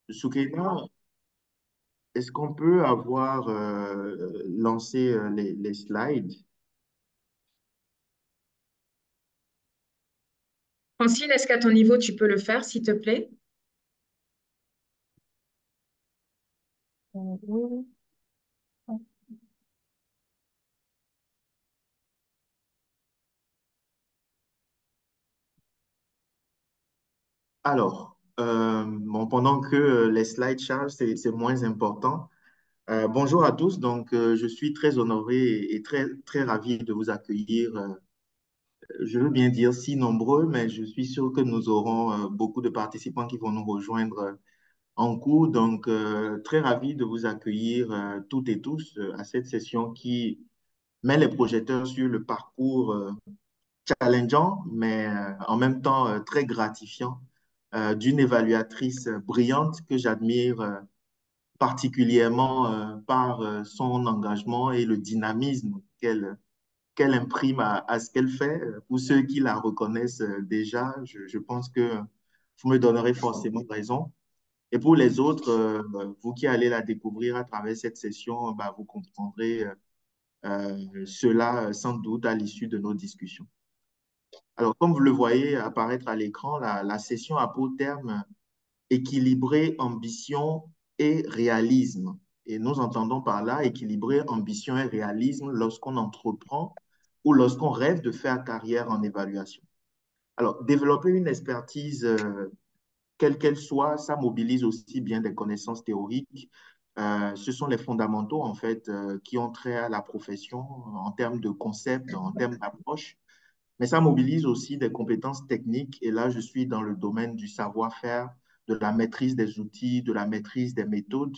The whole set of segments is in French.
Soukaina, est-ce qu'on peut avoir lancé les slides? Francine, est-ce qu'à ton niveau, tu peux le faire, s'il te plaît? Oui, oui. Alors, bon, pendant que les slides chargent, c'est moins important. Bonjour à tous. Donc, je suis très honoré et très, très ravi de vous accueillir. Je veux bien dire si nombreux, mais je suis sûr que nous aurons beaucoup de participants qui vont nous rejoindre en cours. Donc, très ravi de vous accueillir toutes et tous à cette session qui met les projecteurs sur le parcours challengeant, mais en même temps très gratifiant d'une évaluatrice brillante que j'admire particulièrement par son engagement et le dynamisme qu'elle imprime à ce qu'elle fait. Pour ceux qui la reconnaissent déjà, je pense que vous me donnerez forcément raison. Et pour les autres, vous qui allez la découvrir à travers cette session, bah, vous comprendrez cela sans doute à l'issue de nos discussions. Alors, comme vous le voyez apparaître à l'écran, la session a pour terme équilibrer ambition et réalisme. Et nous entendons par là équilibrer ambition et réalisme lorsqu'on entreprend ou lorsqu'on rêve de faire carrière en évaluation. Alors, développer une expertise, quelle qu'elle soit, ça mobilise aussi bien des connaissances théoriques. Ce sont les fondamentaux, en fait, qui ont trait à la profession en termes de concept, en termes d'approche. Mais ça mobilise aussi des compétences techniques. Et là, je suis dans le domaine du savoir-faire, de la maîtrise des outils, de la maîtrise des méthodes.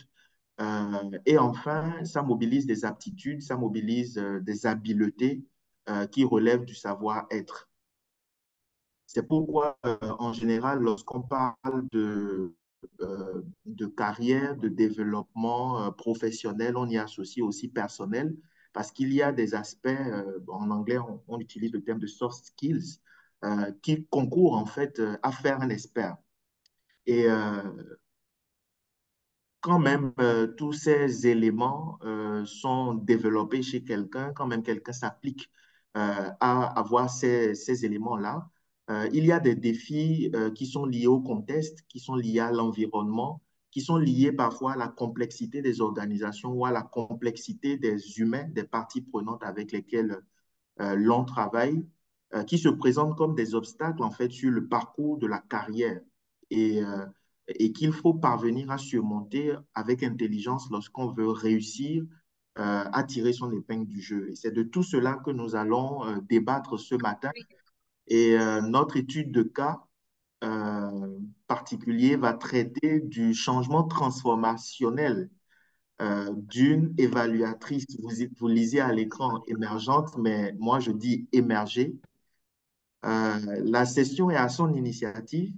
Et enfin, ça mobilise des aptitudes, ça mobilise des habiletés qui relèvent du savoir-être. C'est pourquoi, en général, lorsqu'on parle de carrière, de développement professionnel, on y associe aussi personnel, parce qu'il y a des aspects, en anglais, on utilise le terme de soft skills, qui concourent en fait à faire un expert. Et quand même tous ces éléments sont développés chez quelqu'un, quand même quelqu'un s'applique à avoir ces éléments-là, il y a des défis qui sont liés au contexte, qui sont liés à l'environnement, qui sont liés parfois à la complexité des organisations ou à la complexité des humains, des parties prenantes avec lesquelles l'on travaille, qui se présentent comme des obstacles en fait sur le parcours de la carrière et qu'il faut parvenir à surmonter avec intelligence lorsqu'on veut réussir à tirer son épingle du jeu. Et c'est de tout cela que nous allons débattre ce matin. Et notre étude de cas particulier va traiter du changement transformationnel d'une évaluatrice. Vous lisez à l'écran émergente, mais moi je dis émerger. La session est à son initiative.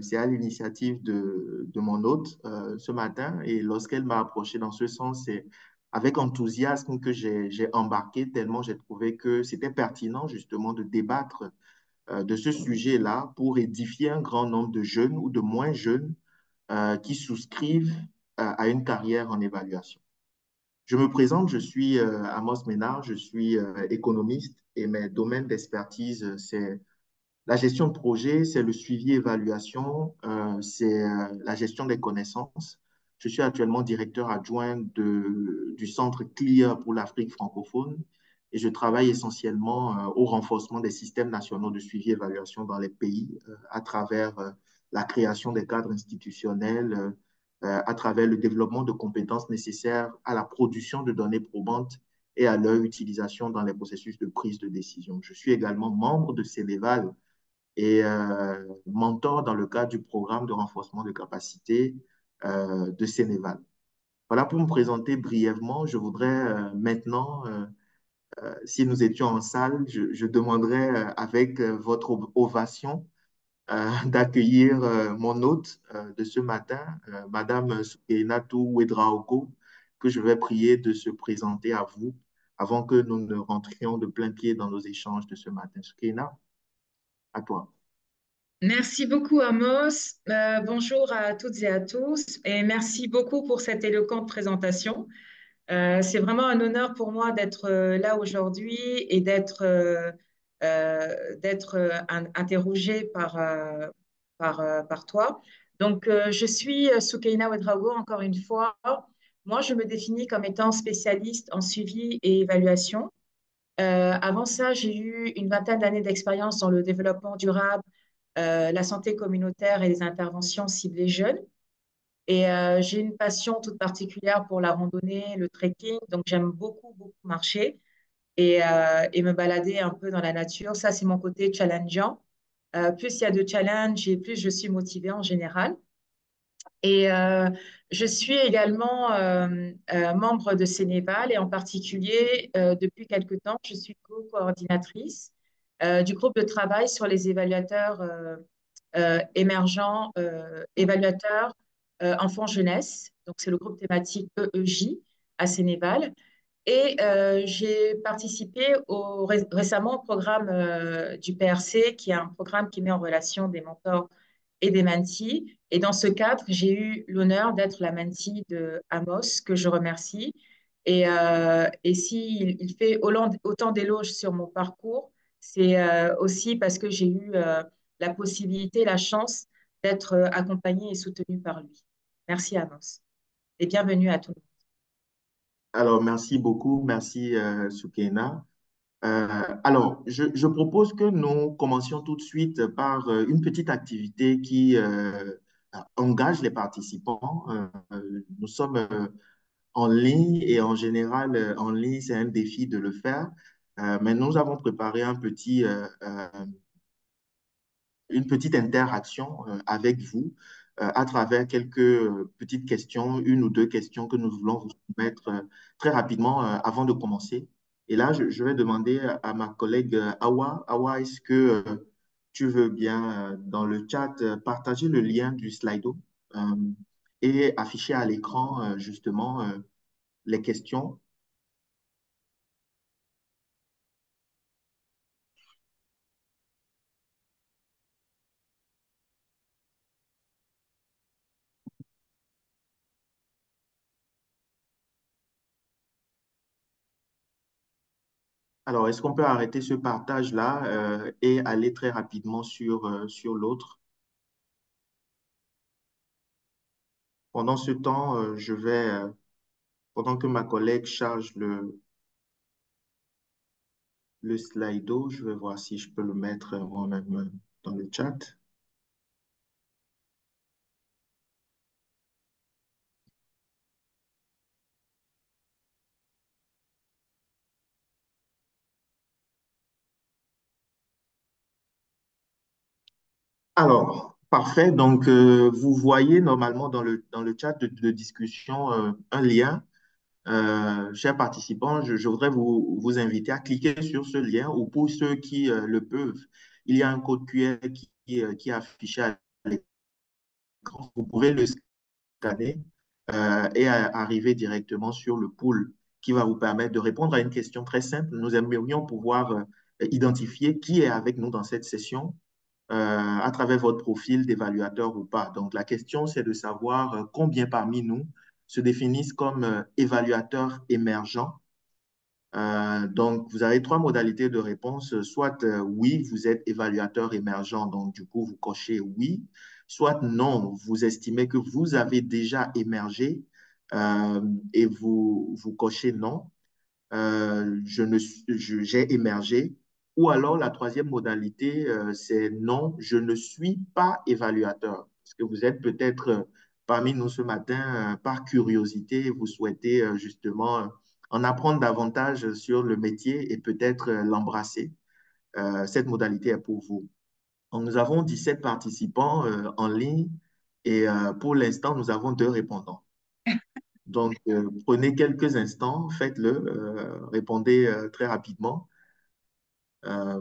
C'est à l'initiative de mon hôte ce matin. Et lorsqu'elle m'a approché dans ce sens, c'est avec enthousiasme que j'ai embarqué, tellement j'ai trouvé que c'était pertinent justement de débattre de ce sujet-là pour édifier un grand nombre de jeunes ou de moins jeunes qui souscrivent à une carrière en évaluation. Je me présente, je suis Amos Ménard, je suis économiste et mes domaines d'expertise, c'est la gestion de projet, c'est le suivi évaluation, c'est la gestion des connaissances. Je suis actuellement directeur adjoint du Centre CLIA pour l'Afrique francophone et je travaille essentiellement au renforcement des systèmes nationaux de suivi et évaluation dans les pays à travers la création des cadres institutionnels, à travers le développement de compétences nécessaires à la production de données probantes et à leur utilisation dans les processus de prise de décision. Je suis également membre de Cénéval et mentor dans le cadre du programme de renforcement de capacité de Sénéval. Voilà pour me présenter brièvement. Je voudrais maintenant, si nous étions en salle, je demanderais avec votre ovation d'accueillir mon hôte de ce matin, Madame Soukeinatou Ouedraogo, que je vais prier de se présenter à vous avant que nous ne rentrions de plein pied dans nos échanges de ce matin. Soukeina, à toi. Merci beaucoup, Amos. Bonjour à toutes et à tous et merci beaucoup pour cette éloquente présentation. C'est vraiment un honneur pour moi d'être là aujourd'hui et d'être interrogée par toi. Donc, je suis Soukaina Ouedraogo, encore une fois. Moi, je me définis comme étant spécialiste en suivi et évaluation. Avant ça, j'ai eu une vingtaine d'années d'expérience dans le développement durable, la santé communautaire et les interventions ciblées jeunes. Et j'ai une passion toute particulière pour la randonnée, le trekking. Donc, j'aime beaucoup, beaucoup marcher et me balader un peu dans la nature. Ça, c'est mon côté challengeant. Plus il y a de challenge et plus je suis motivée en général. Et je suis également membre de Sénéval et en particulier, depuis quelque temps, je suis co-coordinatrice du groupe de travail sur les évaluateurs émergents, évaluateurs enfants-jeunesse. Donc, c'est le groupe thématique EEJ à Sénéval. Et j'ai participé récemment au programme du PRC, qui est un programme qui met en relation des mentors et des mentees. Et dans ce cadre, j'ai eu l'honneur d'être la mentee de Amos, que je remercie. Et s'il il fait autant d'éloges sur mon parcours, c'est aussi parce que j'ai eu la possibilité, la chance d'être accompagnée et soutenue par lui. Merci Amos et bienvenue à tous. Alors, merci beaucoup, merci Soukaina. Alors, je propose que nous commencions tout de suite par une petite activité qui engage les participants. Nous sommes en ligne et en général, en ligne, c'est un défi de le faire. Mais nous avons préparé une petite interaction avec vous à travers quelques petites questions, une ou deux questions que nous voulons vous soumettre très rapidement avant de commencer. Et là, je vais demander à ma collègue Awa. Awa, est-ce que tu veux bien, dans le chat, partager le lien du Slido euh, et afficher à l'écran justement les questions? Alors, est-ce qu'on peut arrêter ce partage-là et aller très rapidement sur l'autre? Pendant ce temps, pendant que ma collègue charge le Slido, je vais voir si je peux le mettre moi-même dans le chat. Alors, parfait. Donc, vous voyez normalement dans le chat de discussion un lien. Chers participants, je voudrais vous inviter à cliquer sur ce lien ou pour ceux qui le peuvent, il y a un code QR qui est affiché à l'écran. Vous pouvez le scanner et arriver directement sur le pool qui va vous permettre de répondre à une question très simple. Nous aimerions pouvoir identifier qui est avec nous dans cette session à travers votre profil d'évaluateur ou pas. Donc, la question, c'est de savoir combien parmi nous se définissent comme évaluateurs émergents. Donc, vous avez trois modalités de réponse. Soit oui, vous êtes évaluateur émergent, donc du coup, vous cochez oui. Soit non, vous estimez que vous avez déjà émergé euh, et vous cochez non. J'ai émergé. Ou alors la troisième modalité, c'est non, je ne suis pas évaluateur. Parce que vous êtes peut-être parmi nous ce matin par curiosité, vous souhaitez justement en apprendre davantage sur le métier et peut-être l'embrasser. Cette modalité est pour vous. Donc, nous avons 17 participants en ligne et pour l'instant, nous avons deux répondants. Donc, prenez quelques instants, faites-le, répondez très rapidement. Euh,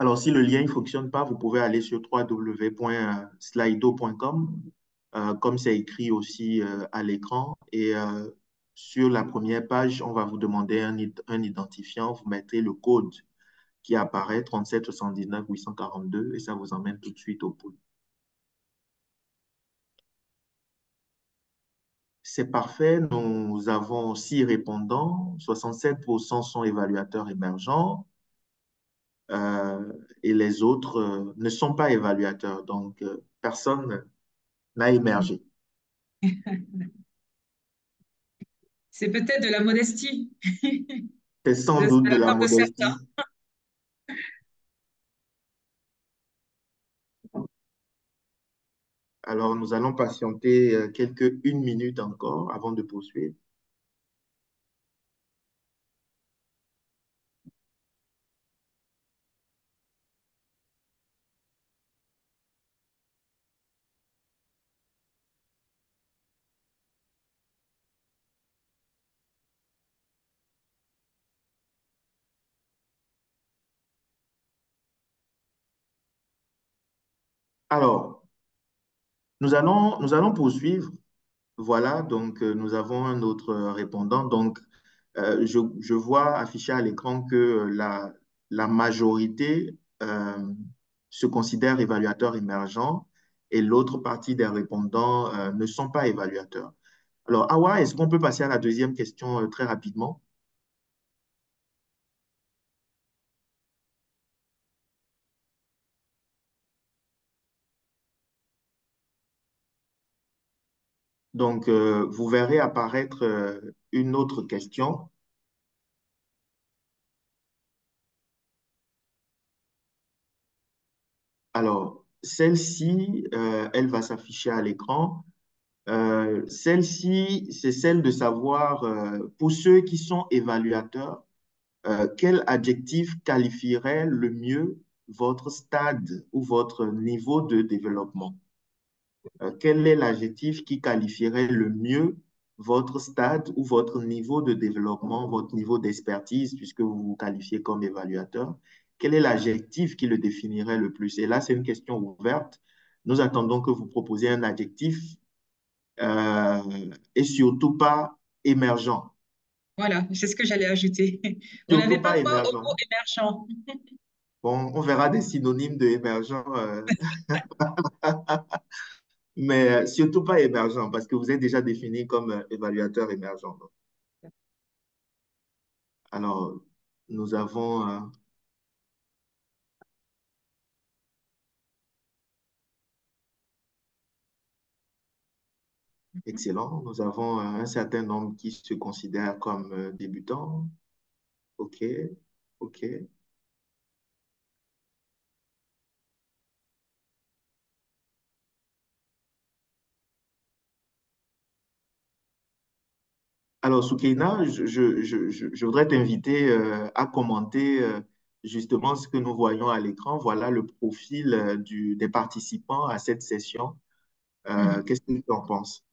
Alors, si le lien ne fonctionne pas, vous pouvez aller sur www.slido.com, comme c'est écrit aussi à l'écran. Et sur la première page, on va vous demander un identifiant. Vous mettez le code qui apparaît, 37 79 842, et ça vous emmène tout de suite au pool. C'est parfait. Nous avons 6 répondants. 67% sont évaluateurs émergents. Et les autres ne sont pas évaluateurs. Donc, personne n'a émergé. C'est peut-être de la modestie C'est sans de doute de la la part de certains. modestie. Alors, nous allons patienter une minute encore avant de poursuivre. Alors, nous allons poursuivre. Voilà, donc nous avons un autre répondant. Donc, je vois affiché à l'écran que la majorité se considère évaluateur émergent et l'autre partie des répondants ne sont pas évaluateurs. Alors, Awa, est-ce qu'on peut passer à la deuxième question très rapidement? Donc, vous verrez apparaître une autre question. Alors, celle-ci, elle va s'afficher à l'écran. Celle-ci, c'est celle de savoir, pour ceux qui sont évaluateurs, quel adjectif qualifierait le mieux votre stade ou votre niveau de développement? Quel est l'adjectif qui qualifierait le mieux votre stade ou votre niveau de développement, votre niveau d'expertise, puisque vous vous qualifiez comme évaluateur? Quel est l'adjectif qui le définirait le plus? Et là, c'est une question ouverte. Nous attendons que vous proposiez un adjectif et surtout pas émergent. Voilà, c'est ce que j'allais ajouter. On Surtout n'avait pas pas droit au émergent. mot émergent. Bon, on verra des synonymes de émergent, mais surtout pas émergent, parce que vous êtes déjà défini comme évaluateur émergent. Alors, nous avons, excellent, nous avons un certain nombre qui se considèrent comme débutants. OK, OK. Alors, Soukaina, je voudrais t'inviter à commenter justement ce que nous voyons à l'écran. Voilà le profil des participants à cette session. Mhm. Qu'est-ce que tu en penses?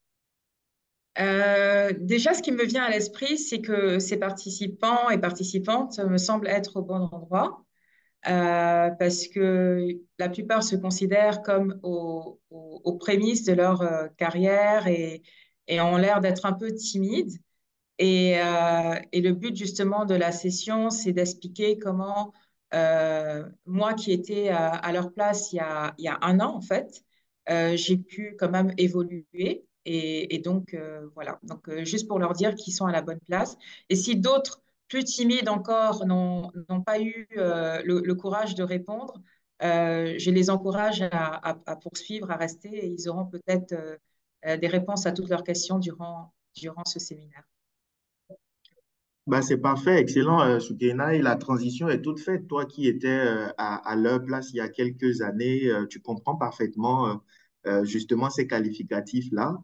Déjà, ce qui me vient à l'esprit, c'est que ces participants et participantes me semblent être au bon endroit, parce que la plupart se considèrent comme aux prémices de leur carrière et ont l'air d'être un peu timides. Et le but justement de la session, c'est d'expliquer comment moi qui étais à leur place il y a un an en fait, j'ai pu quand même évoluer. Et donc voilà, donc juste pour leur dire qu'ils sont à la bonne place. Et si d'autres plus timides encore n'ont pas eu le courage de répondre, je les encourage à poursuivre, à rester et ils auront peut-être des réponses à toutes leurs questions durant ce séminaire. Bah, c'est parfait, excellent, Soukaina. Et la transition est toute faite. Toi qui étais à leur place il y a quelques années, tu comprends parfaitement justement ces qualificatifs-là.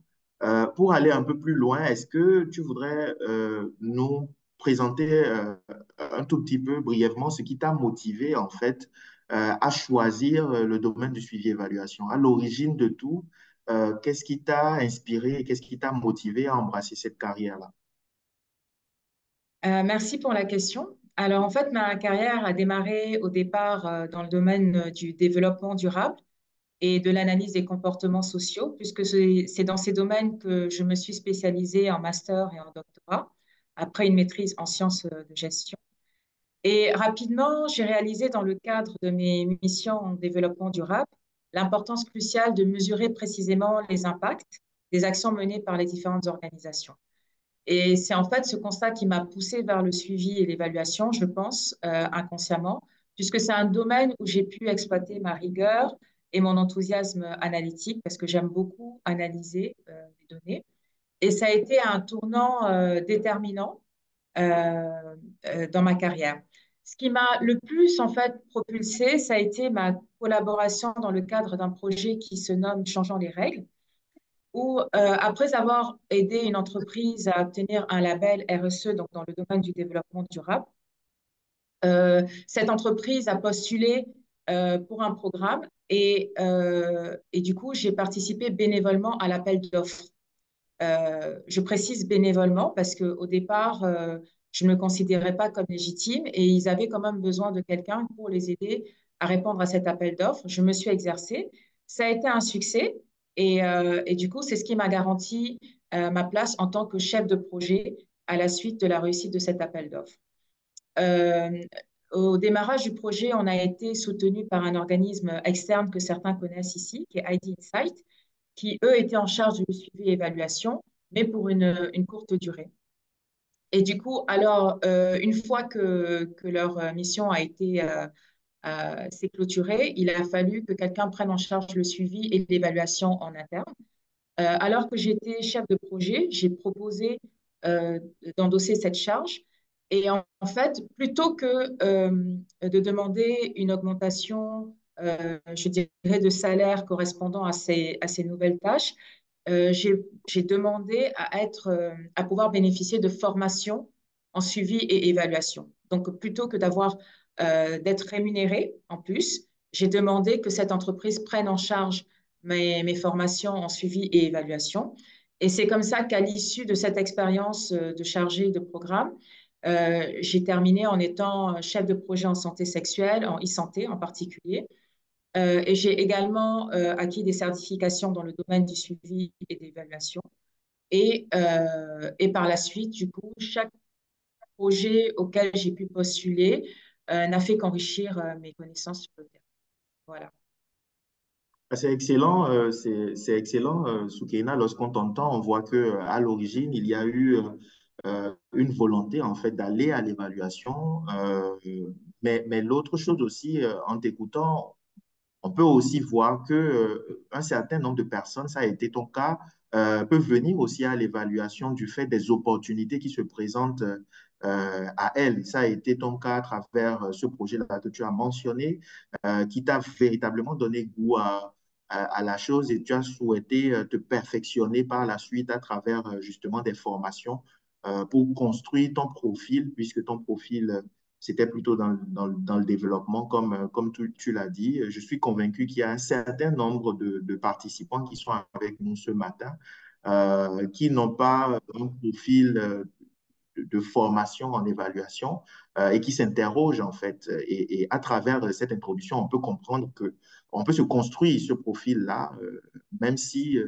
Pour aller un peu plus loin, est-ce que tu voudrais nous présenter un tout petit peu brièvement ce qui t'a motivé en fait à choisir le domaine du suivi évaluation? À l'origine de tout, qu'est-ce qui t'a inspiré et qu'est-ce qui t'a motivé à embrasser cette carrière-là? Merci pour la question. Alors, en fait, ma carrière a démarré au départ dans le domaine du développement durable et de l'analyse des comportements sociaux, puisque c'est dans ces domaines que je me suis spécialisée en master et en doctorat, après une maîtrise en sciences de gestion. Et rapidement, j'ai réalisé dans le cadre de mes missions en développement durable l'importance cruciale de mesurer précisément les impacts des actions menées par les différentes organisations. Et c'est en fait ce constat qui m'a poussée vers le suivi et l'évaluation, je pense, inconsciemment, puisque c'est un domaine où j'ai pu exploiter ma rigueur et mon enthousiasme analytique, parce que j'aime beaucoup analyser les données. Et ça a été un tournant déterminant dans ma carrière. Ce qui m'a le plus en fait propulsé, ça a été ma collaboration dans le cadre d'un projet qui se nomme Changeons les règles, où après avoir aidé une entreprise à obtenir un label RSE, donc dans le domaine du développement durable, cette entreprise a postulé pour un programme et du coup, j'ai participé bénévolement à l'appel d'offres. Je précise bénévolement parce qu'au départ, je ne me considérais pas comme légitime et ils avaient quand même besoin de quelqu'un pour les aider à répondre à cet appel d'offres. Je me suis exercée. Ça a été un succès et du coup, c'est ce qui m'a garanti ma place en tant que chef de projet à la suite de la réussite de cet appel d'offres. Euh, Au démarrage du projet, on a été soutenu par un organisme externe que certains connaissent ici, qui est ID Insight, qui, eux, étaient en charge du suivi et évaluation, mais pour une courte durée. Et du coup, alors, une fois que leur mission a été s'est clôturée, il a fallu que quelqu'un prenne en charge le suivi et l'évaluation en interne. Alors que j'étais chef de projet, j'ai proposé euh, d'endosser cette charge. Et en fait, plutôt que de demander une augmentation, je dirais, de salaire correspondant à ces nouvelles tâches, j'ai demandé à pouvoir bénéficier de formations en suivi et évaluation. Donc, plutôt que d'être rémunéré en plus, j'ai demandé que cette entreprise prenne en charge mes formations en suivi et évaluation. Et c'est comme ça qu'à l'issue de cette expérience de chargée de programme, j'ai terminé en étant chef de projet en santé sexuelle, en e-santé en particulier. Et j'ai également acquis des certifications dans le domaine du suivi et d'évaluation. Et par la suite, du coup, chaque projet auquel j'ai pu postuler n'a fait qu'enrichir mes connaissances sur le terrain. Voilà. C'est excellent, c'est excellent, Soukaina. Lorsqu'on t'entend, on voit que à l'origine, il y a eu une volonté en fait d'aller à l'évaluation. Mais l'autre chose aussi, en t'écoutant, on peut aussi voir que un certain nombre de personnes, ça a été ton cas, peuvent venir aussi à l'évaluation du fait des opportunités qui se présentent à elles. Ça a été ton cas à travers ce projet-là que tu as mentionné, qui t'a véritablement donné goût à la chose et tu as souhaité te perfectionner par la suite à travers justement des formations pour construire ton profil, puisque ton profil c'était plutôt dans le développement, comme tu l'as dit. Je suis convaincu qu'il y a un certain nombre de participants qui sont avec nous ce matin, qui n'ont pas un profil de formation en évaluation et qui s'interrogent en fait. Et à travers cette introduction, on peut comprendre que on peut se construire ce profil-là, même si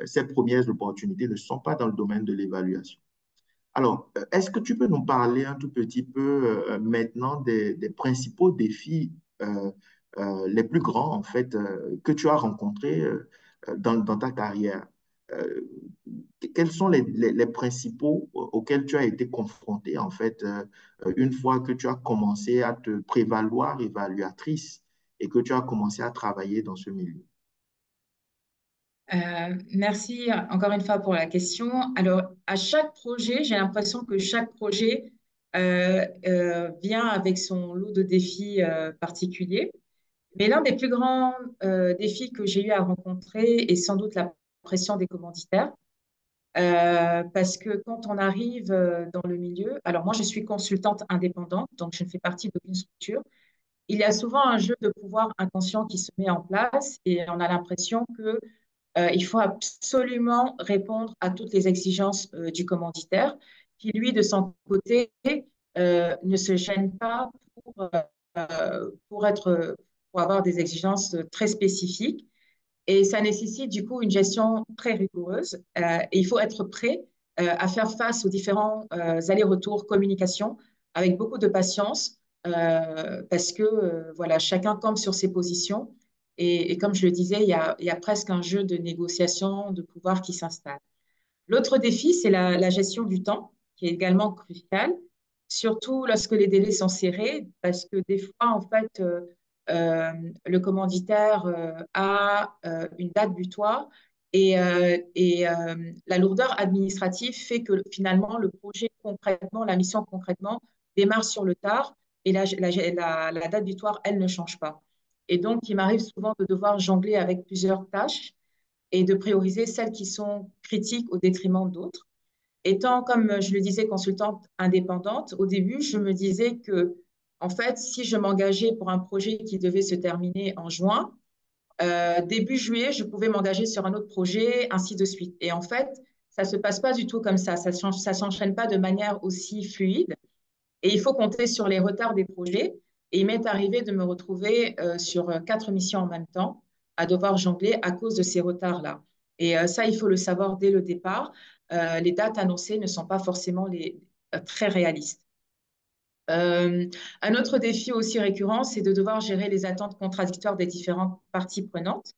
ces premières opportunités ne sont pas dans le domaine de l'évaluation. Alors, est-ce que tu peux nous parler un tout petit peu maintenant des principaux défis les plus grands, en fait, que tu as rencontrés dans ta carrière? Euh, Quels sont les principaux auxquels tu as été confronté, en fait, une fois que tu as commencé à te prévaloir évaluatrice et que tu as commencé à travailler dans ce milieu? Merci encore une fois pour la question. Alors, à chaque projet, j'ai l'impression que chaque projet vient avec son lot de défis particuliers. Mais l'un des plus grands défis que j'ai eu à rencontrer est sans doute la pression des commanditaires. Parce que quand on arrive dans le milieu, alors moi je suis consultante indépendante, donc je ne fais partie d'aucune structure. Il y a souvent un jeu de pouvoir inconscient qui se met en place et on a l'impression que il faut absolument répondre à toutes les exigences du commanditaire, qui lui, de son côté, ne se gênent pas pour, pour être, pour avoir des exigences très spécifiques. Et ça nécessite du coup une gestion très rigoureuse. Et il faut être prêt à faire face aux différents allers-retours communication avec beaucoup de patience parce que voilà, chacun campe sur ses positions. Et comme je le disais, il y a presque un jeu de négociation de pouvoir qui s'installe. L'autre défi, c'est la gestion du temps, qui est également cruciale, surtout lorsque les délais sont serrés, parce que des fois, en fait, euh, le commanditaire a une date butoir et la lourdeur administrative fait que finalement, le projet concrètement, la mission concrètement, démarre sur le tard et la date butoir, elle ne change pas. Et donc, il m'arrive souvent de devoir jongler avec plusieurs tâches et de prioriser celles qui sont critiques au détriment d'autres. Étant, comme je le disais, consultante indépendante, au début, je me disais que, en fait, si je m'engageais pour un projet qui devait se terminer en juin, début juillet, je pouvais m'engager sur un autre projet, ainsi de suite. Et en fait, ça ne se passe pas du tout comme ça ne s'enchaîne pas de manière aussi fluide. Et il faut compter sur les retards des projets. Et il m'est arrivé de me retrouver sur 4 missions en même temps, à devoir jongler à cause de ces retards-là. Et ça, il faut le savoir dès le départ. Les dates annoncées ne sont pas forcément très réalistes. Euh, un autre défi aussi récurrent, c'est de devoir gérer les attentes contradictoires des différentes parties prenantes,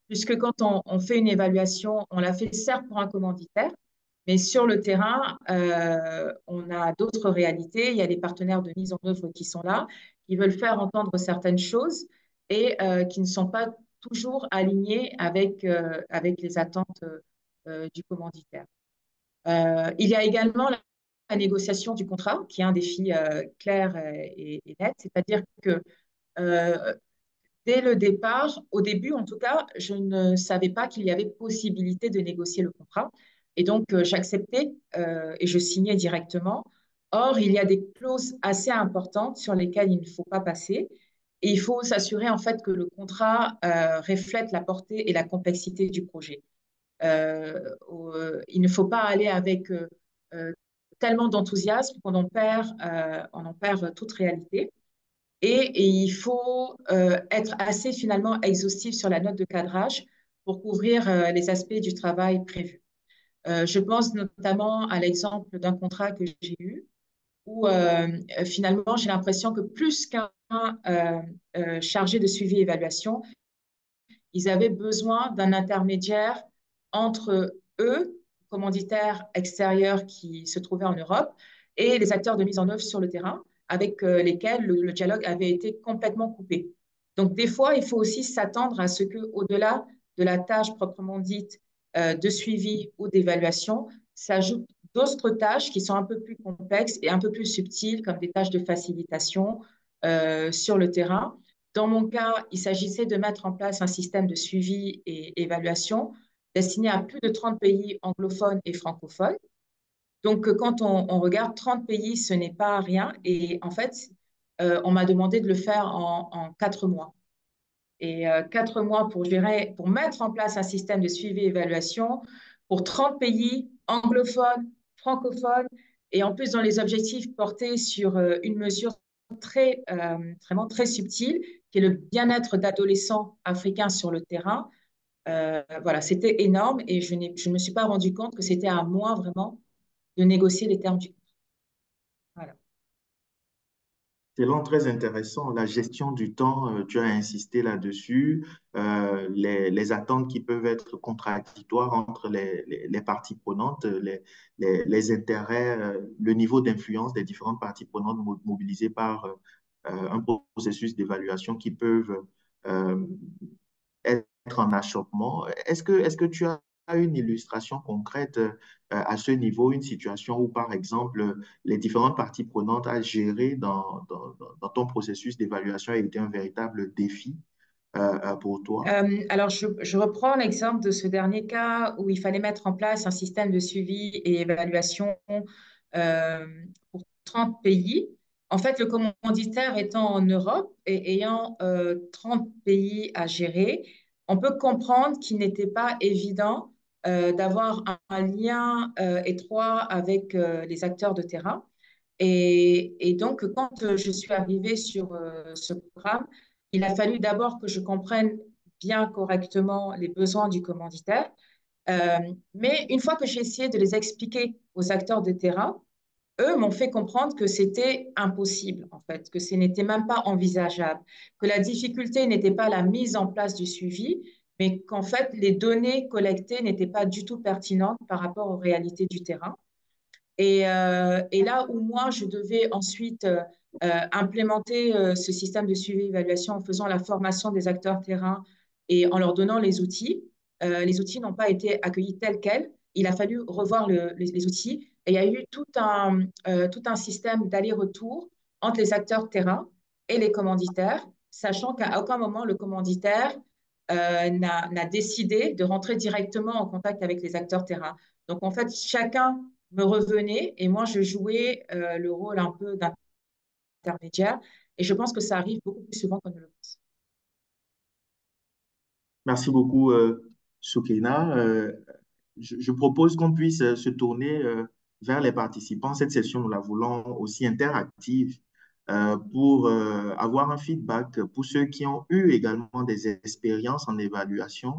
puisque quand on fait une évaluation, on la fait certes pour un commanditaire, mais sur le terrain, on a d'autres réalités. Il y a les partenaires de mise en œuvre qui sont là, qui veulent faire entendre certaines choses et qui ne sont pas toujours alignés avec les attentes du commanditaire. Il y a également la négociation du contrat, qui est un défi clair et net, c'est-à-dire que euh, dès le départ, au début en tout cas, je ne savais pas qu'il y avait possibilité de négocier le contrat. Et donc, j'acceptais et je signais directement. Or, il y a des clauses assez importantes sur lesquelles il ne faut pas passer. Et il faut s'assurer en fait que le contrat reflète la portée et la complexité du projet. Il ne faut pas aller avec euh, tellement d'enthousiasme on en perd toute réalité. Et il faut être assez finalement exhaustif sur la note de cadrage pour couvrir les aspects du travail prévu. Je pense notamment à l'exemple d'un contrat que j'ai eu où finalement j'ai l'impression que plus qu'un chargé de suivi et évaluation, ils avaient besoin d'un intermédiaire entre eux, commanditaires extérieurs qui se trouvaient en Europe, et les acteurs de mise en œuvre sur le terrain, avec lesquels le dialogue avait été complètement coupé. Donc, des fois, il faut aussi s'attendre à ce qu'au-delà de la tâche proprement dite de suivi ou d'évaluation, s'ajoutent d'autres tâches qui sont un peu plus complexes et un peu plus subtiles, comme des tâches de facilitation sur le terrain. Dans mon cas, il s'agissait de mettre en place un système de suivi et évaluation destiné à plus de 30 pays anglophones et francophones. Donc, quand on regarde 30 pays, ce n'est pas rien. Et en fait, on m'a demandé de le faire en 4 mois. Et 4 mois pour gérer, pour mettre en place un système de suivi et évaluation pour 30 pays anglophones, francophones, et en plus dans les objectifs portés sur une mesure vraiment très subtile, qui est le bien-être d'adolescents africains sur le terrain. Voilà, c'était énorme et je ne me suis pas rendu compte que c'était à moi vraiment de négocier les termes du contrat. Voilà. C'est vraiment très intéressant. La gestion du temps, tu as insisté là-dessus. Les attentes qui peuvent être contradictoires entre les parties prenantes, les intérêts, le niveau d'influence des différentes parties prenantes mobilisées par un processus d'évaluation qui peuvent euh, être en achoppement. Est-ce que tu as une illustration concrète à ce niveau, une situation où, par exemple, les différentes parties prenantes à gérer dans ton processus d'évaluation a été un véritable défi pour toi? Alors, je reprends l'exemple de ce dernier cas où il fallait mettre en place un système de suivi et évaluation euh, pour 30 pays. En fait, le commanditaire étant en Europe et ayant 30 pays à gérer, on peut comprendre qu'il n'était pas évident d'avoir un lien étroit avec les acteurs de terrain. Et donc, quand je suis arrivée sur ce programme, il a fallu d'abord que je comprenne bien correctement les besoins du commanditaire. Euh, mais une fois que j'ai essayé de les expliquer aux acteurs de terrain, eux m'ont fait comprendre que c'était impossible, en fait, que ce n'était même pas envisageable, que la difficulté n'était pas la mise en place du suivi, mais qu'en fait, les données collectées n'étaient pas du tout pertinentes par rapport aux réalités du terrain. Et là où moi, je devais ensuite implémenter ce système de suivi et évaluation en faisant la formation des acteurs terrain et en leur donnant les outils n'ont pas été accueillis tels quels. Il a fallu revoir les outils et il y a eu tout un système d'aller-retour entre les acteurs terrain et les commanditaires, sachant qu'à aucun moment le commanditaire n'a décidé de rentrer directement en contact avec les acteurs terrain. Donc en fait, chacun me revenait et moi je jouais le rôle un peu d'intermédiaire et je pense que ça arrive beaucoup plus souvent qu'on ne le pense. Merci beaucoup, Soukaina. Je propose qu'on puisse se tourner vers les participants. Cette session, nous la voulons aussi interactive pour avoir un feedback pour ceux qui ont eu également des expériences en évaluation,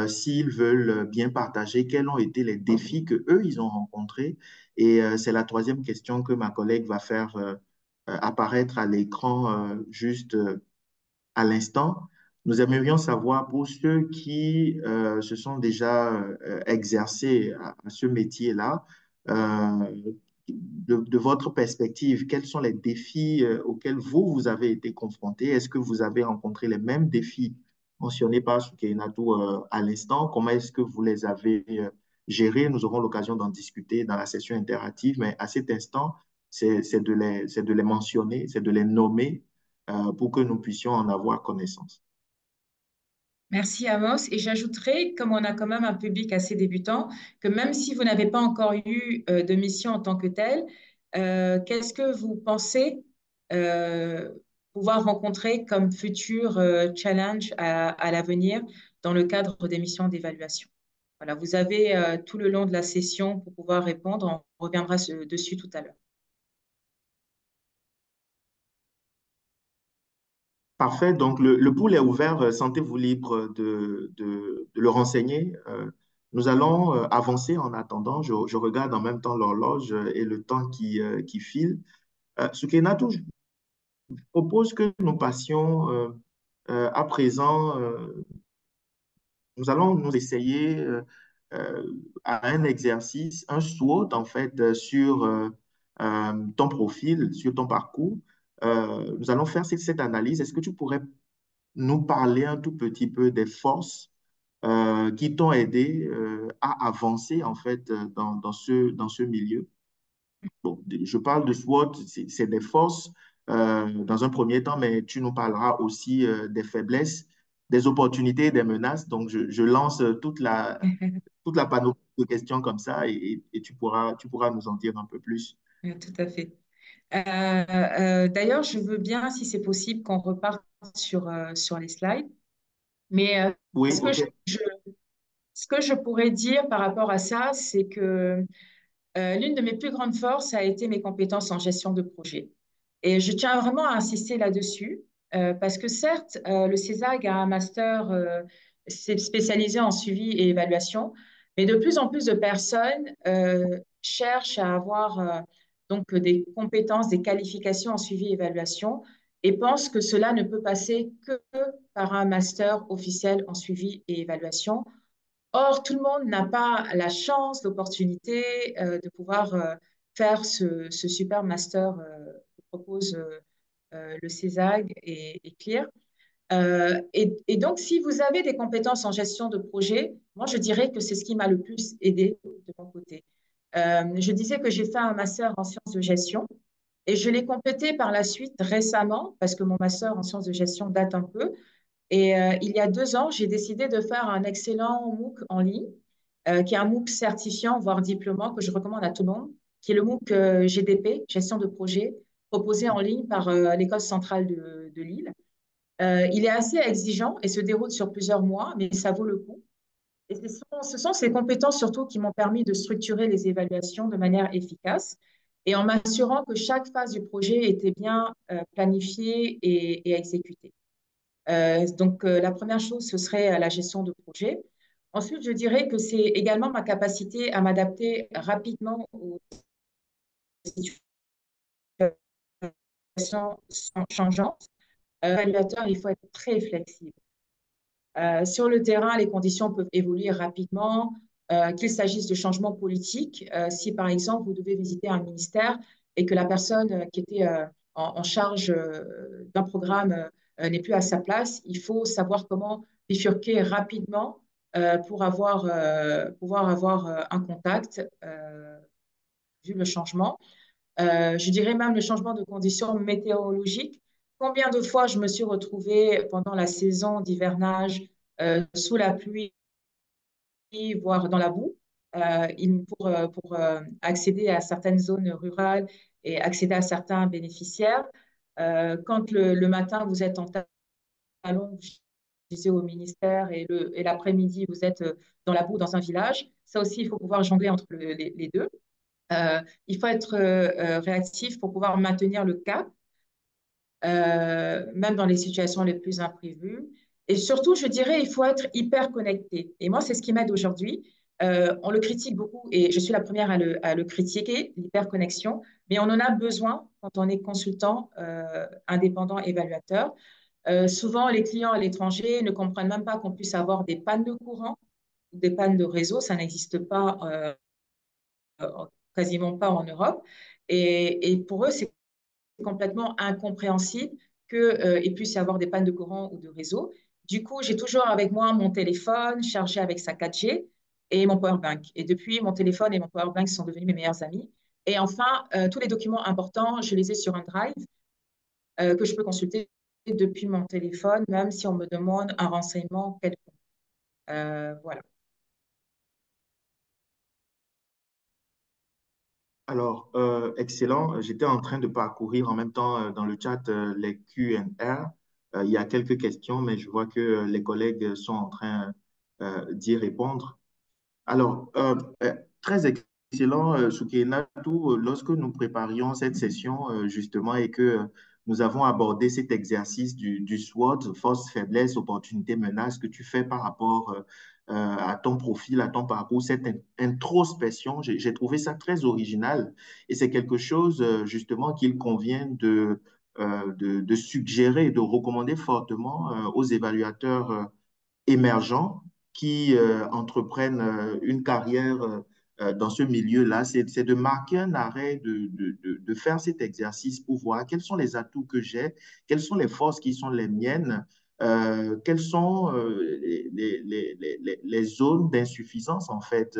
s'ils veulent bien partager quels ont été les défis que eux ils ont rencontrés. Et c'est la troisième question que ma collègue va faire apparaître à l'écran juste à l'instant. Nous aimerions savoir pour ceux qui se sont déjà exercés à ce métier-là, de votre perspective, quels sont les défis auxquels vous avez été confrontés? Est-ce que vous avez rencontré les mêmes défis mentionnés par Soukeinatou à l'instant? Comment est-ce que vous les avez gérés? Nous aurons l'occasion d'en discuter dans la session interactive, mais à cet instant, c'est de les mentionner, c'est de les nommer pour que nous puissions en avoir connaissance. Merci Amos. Et j'ajouterais, comme on a quand même un public assez débutant, que même si vous n'avez pas encore eu de mission en tant que telle, qu'est-ce que vous pensez euh, pouvoir rencontrer comme futur challenge à l'avenir dans le cadre des missions d'évaluation? Voilà, vous avez tout le long de la session pour pouvoir répondre. On reviendra dessus tout à l'heure. Parfait. Donc, le pool est ouvert. Sentez-vous libre de le renseigner. Nous allons avancer en attendant. Je regarde en même temps l'horloge et le temps qui file. Soukenatou, je propose que nous passions à présent. Nous allons nous essayer à un exercice, un SWOT en fait, sur ton profil, sur ton parcours. Nous allons faire cette analyse. Est-ce que tu pourrais nous parler un tout petit peu des forces qui t'ont aidé à avancer en fait dans ce milieu? Bon, je parle de SWOT, c'est des forces dans un premier temps, mais tu nous parleras aussi des faiblesses, des opportunités et des menaces. Donc, je lance toute la panoplie de questions comme ça et tu pourras nous en dire un peu plus. Tout à fait. D'ailleurs, je veux bien, si c'est possible, qu'on reparte sur les slides. Mais Oui, ce que OK. ce que je pourrais dire par rapport à ça, c'est que l'une de mes plus grandes forces a été mes compétences en gestion de projet. Et je tiens vraiment à insister là-dessus, parce que certes, le CESAG a un master spécialisé en suivi et évaluation, mais de plus en plus de personnes cherchent à avoir donc des compétences, des qualifications en suivi et évaluation, et pensent que cela ne peut passer que par un master officiel en suivi et évaluation. Or, tout le monde n'a pas la chance, l'opportunité de pouvoir faire ce super master que propose le CESAG et CLIR. Et donc, si vous avez des compétences en gestion de projet, moi, je dirais que c'est ce qui m'a le plus aidé de mon côté. Je disais que j'ai fait un master en sciences de gestion et je l'ai complété par la suite récemment parce que mon master en sciences de gestion date un peu. Et il y a 2 ans, j'ai décidé de faire un excellent MOOC en ligne, qui est un MOOC certifiant, voire diplômant, que je recommande à tout le monde, qui est le MOOC GDP, gestion de projet, proposé en ligne par l'École centrale de Lille. Il est assez exigeant et se déroule sur plusieurs mois, mais ça vaut le coup. Et ce sont ces compétences surtout qui m'ont permis de structurer les évaluations de manière efficace. et en m'assurant que chaque phase du projet était bien planifiée et exécutée. La première chose, ce serait la gestion de projet. Ensuite, je dirais que c'est également ma capacité à m'adapter rapidement aux situations changeantes. Évaluateur, il faut être très flexible. Sur le terrain, les conditions peuvent évoluer rapidement, qu'il s'agisse de changements politiques. Si, par exemple, vous devez visiter un ministère et que la personne qui était en charge d'un programme n'est plus à sa place, il faut savoir comment bifurquer rapidement pouvoir avoir un contact vu le changement. Je dirais même le changement de conditions météorologiques. Combien de fois je me suis retrouvée pendant la saison d'hivernage sous la pluie, voire dans la boue, pour accéder à certaines zones rurales et accéder à certains bénéficiaires. Quand le matin, vous êtes en talons, vous gisez au ministère et l'après-midi, vous êtes dans la boue dans un village. Ça aussi, il faut pouvoir jongler entre les deux. Il faut être réactif pour pouvoir maintenir le cap, même dans les situations les plus imprévues. Et surtout, je dirais, il faut être hyper connecté. Et moi, c'est ce qui m'aide aujourd'hui. On le critique beaucoup et je suis la première à le critiquer, l'hyperconnexion, mais on en a besoin quand on est consultant indépendant évaluateur. Souvent, les clients à l'étranger ne comprennent même pas qu'on puisse avoir des pannes de courant ou des pannes de réseau. Ça n'existe pas quasiment pas en Europe. Et pour eux, c'est complètement incompréhensible qu'il puisse y avoir des pannes de courant ou de réseau. Du coup, j'ai toujours avec moi mon téléphone chargé avec sa 4G et mon powerbank. Et depuis, mon téléphone et mon powerbank sont devenus mes meilleurs amis. Et enfin, tous les documents importants, je les ai sur un drive que je peux consulter depuis mon téléphone, même si on me demande un renseignement quelconque. Voilà. Alors, excellent. J'étais en train de parcourir en même temps dans le chat les Q&R. Il y a quelques questions, mais je vois que les collègues sont en train d'y répondre. Alors, très excellent, Soukeinatou. Lorsque nous préparions cette session, justement, et que nous avons abordé cet exercice du SWOT, force, faiblesse, opportunité, menace, que tu fais par rapport à ton profil, à ton parcours, cette introspection, j'ai trouvé ça très original. Et c'est quelque chose, justement, qu'il convient de suggérer, de recommander fortement aux évaluateurs émergents qui entreprennent une carrière dans ce milieu-là, c'est de marquer un arrêt, de faire cet exercice pour voir quels sont les atouts que j'ai, quelles sont les forces qui sont les miennes, quelles sont les zones d'insuffisance, en fait,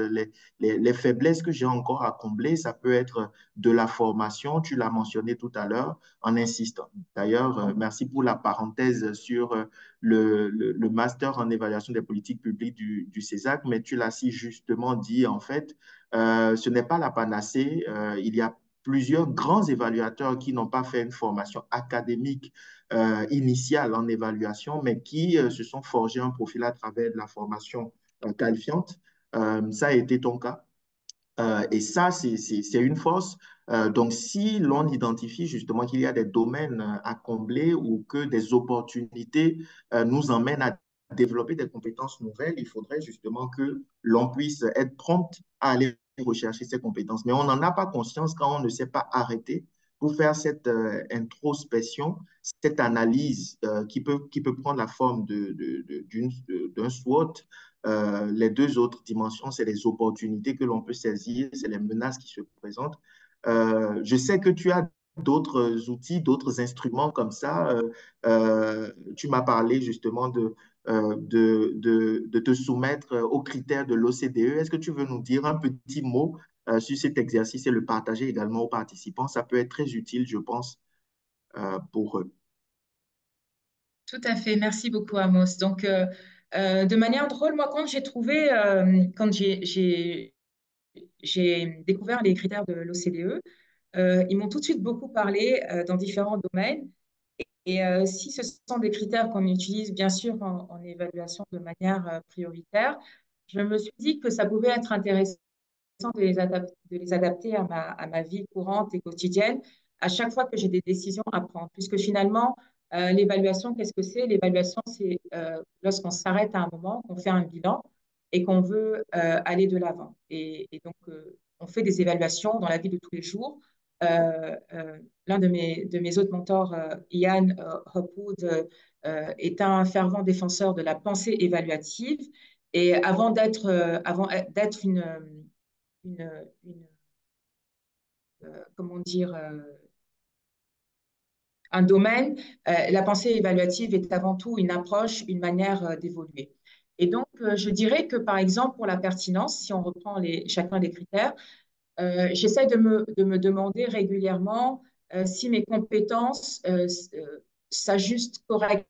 les faiblesses que j'ai encore à combler. Ça peut être de la formation, tu l'as mentionné tout à l'heure, en insistant. D'ailleurs, merci pour la parenthèse sur le master en évaluation des politiques publiques du CESAC, mais tu l'as si justement dit, en fait, ce n'est pas la panacée. Il y a plusieurs grands évaluateurs qui n'ont pas fait une formation académique initiale en évaluation, mais qui se sont forgés un profil à travers de la formation qualifiante. Ça a été ton cas. Et ça, c'est une force. Donc, si l'on identifie justement qu'il y a des domaines à combler ou que des opportunités nous emmènent à développer des compétences nouvelles, il faudrait justement que l'on puisse être prompt à aller rechercher ces compétences. Mais on n'en a pas conscience quand on ne s'est pas arrêté pour faire cette introspection, cette analyse qui peut prendre la forme d'un SWOT. Les deux autres dimensions, c'est les opportunités que l'on peut saisir, c'est les menaces qui se présentent. Je sais que tu as d'autres outils, d'autres instruments comme ça. Tu m'as parlé justement de te soumettre aux critères de l'OCDE. Est-ce que tu veux nous dire un petit mot sur cet exercice et le partager également aux participants? Ça peut être très utile, je pense, pour eux. Tout à fait, merci beaucoup Amos. De manière drôle, moi, quand j'ai découvert les critères de l'OCDE, ils m'ont tout de suite beaucoup parlé dans différents domaines. Et si ce sont des critères qu'on utilise bien sûr en évaluation de manière prioritaire, je me suis dit que ça pouvait être intéressant de les adapter à ma vie courante et quotidienne à chaque fois que j'ai des décisions à prendre. Puisque finalement, l'évaluation, qu'est-ce que c'est? L'évaluation, c'est lorsqu'on s'arrête à un moment, qu'on fait un bilan et qu'on veut aller de l'avant. Et donc, on fait des évaluations dans la vie de tous les jours. L'un de mes autres mentors, Ian Hopwood, est un fervent défenseur de la pensée évaluative. Et avant d'être une, une comment dire, un domaine, la pensée évaluative est avant tout une approche, une manière d'évoluer. Et donc, je dirais que, par exemple, pour la pertinence, si on reprend chacun des critères, j'essaie de me demander régulièrement si mes compétences s'ajustent correctement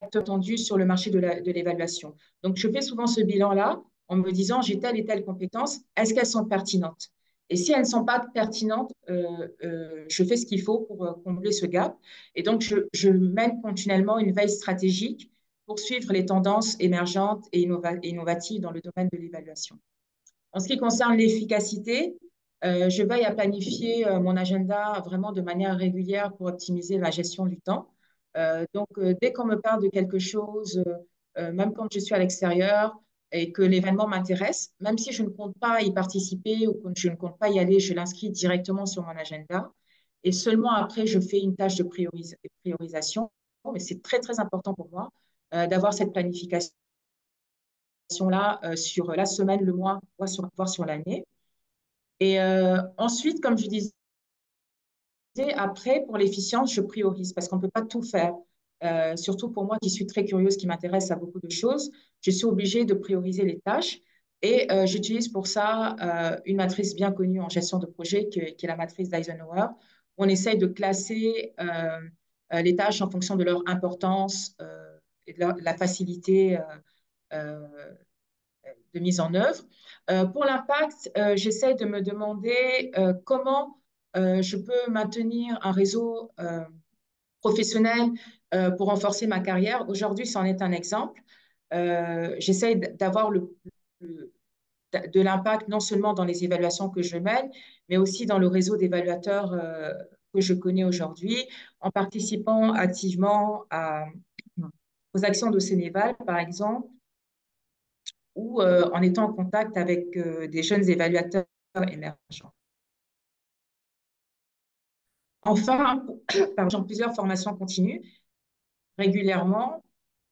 entendu sur le marché de l'évaluation. Donc, je fais souvent ce bilan-là en me disant, j'ai telle et telle compétence, est-ce qu'elles sont pertinentes? Et si elles ne sont pas pertinentes, je fais ce qu'il faut pour combler ce gap. Et donc, je mène continuellement une veille stratégique pour suivre les tendances émergentes et innovatives dans le domaine de l'évaluation. En ce qui concerne l'efficacité, je veille à planifier mon agenda vraiment de manière régulière pour optimiser la gestion du temps. Dès qu'on me parle de quelque chose, même quand je suis à l'extérieur et que l'événement m'intéresse, même si je ne compte pas y participer ou que je ne compte pas y aller, je l'inscris directement sur mon agenda. Et seulement après, je fais une tâche de priorisation. Mais c'est très, très important pour moi d'avoir cette planification là sur la semaine, le mois, voire sur l'année. Et ensuite, comme je disais, après, pour l'efficience, je priorise parce qu'on ne peut pas tout faire. Surtout pour moi qui suis très curieuse, qui m'intéresse à beaucoup de choses, je suis obligée de prioriser les tâches. Et j'utilise pour ça une matrice bien connue en gestion de projet qui est la matrice d'Eisenhower. On essaye de classer les tâches en fonction de leur importance et de la facilité euh, de mise en œuvre. Pour l'impact, j'essaie de me demander comment je peux maintenir un réseau professionnel pour renforcer ma carrière. Aujourd'hui, c'en est un exemple. J'essaie d'avoir de l'impact non seulement dans les évaluations que je mène, mais aussi dans le réseau d'évaluateurs que je connais aujourd'hui, en participant activement aux actions de Sénéval, par exemple, ou en étant en contact avec des jeunes évaluateurs émergents. Enfin, par exemple, plusieurs formations continues régulièrement.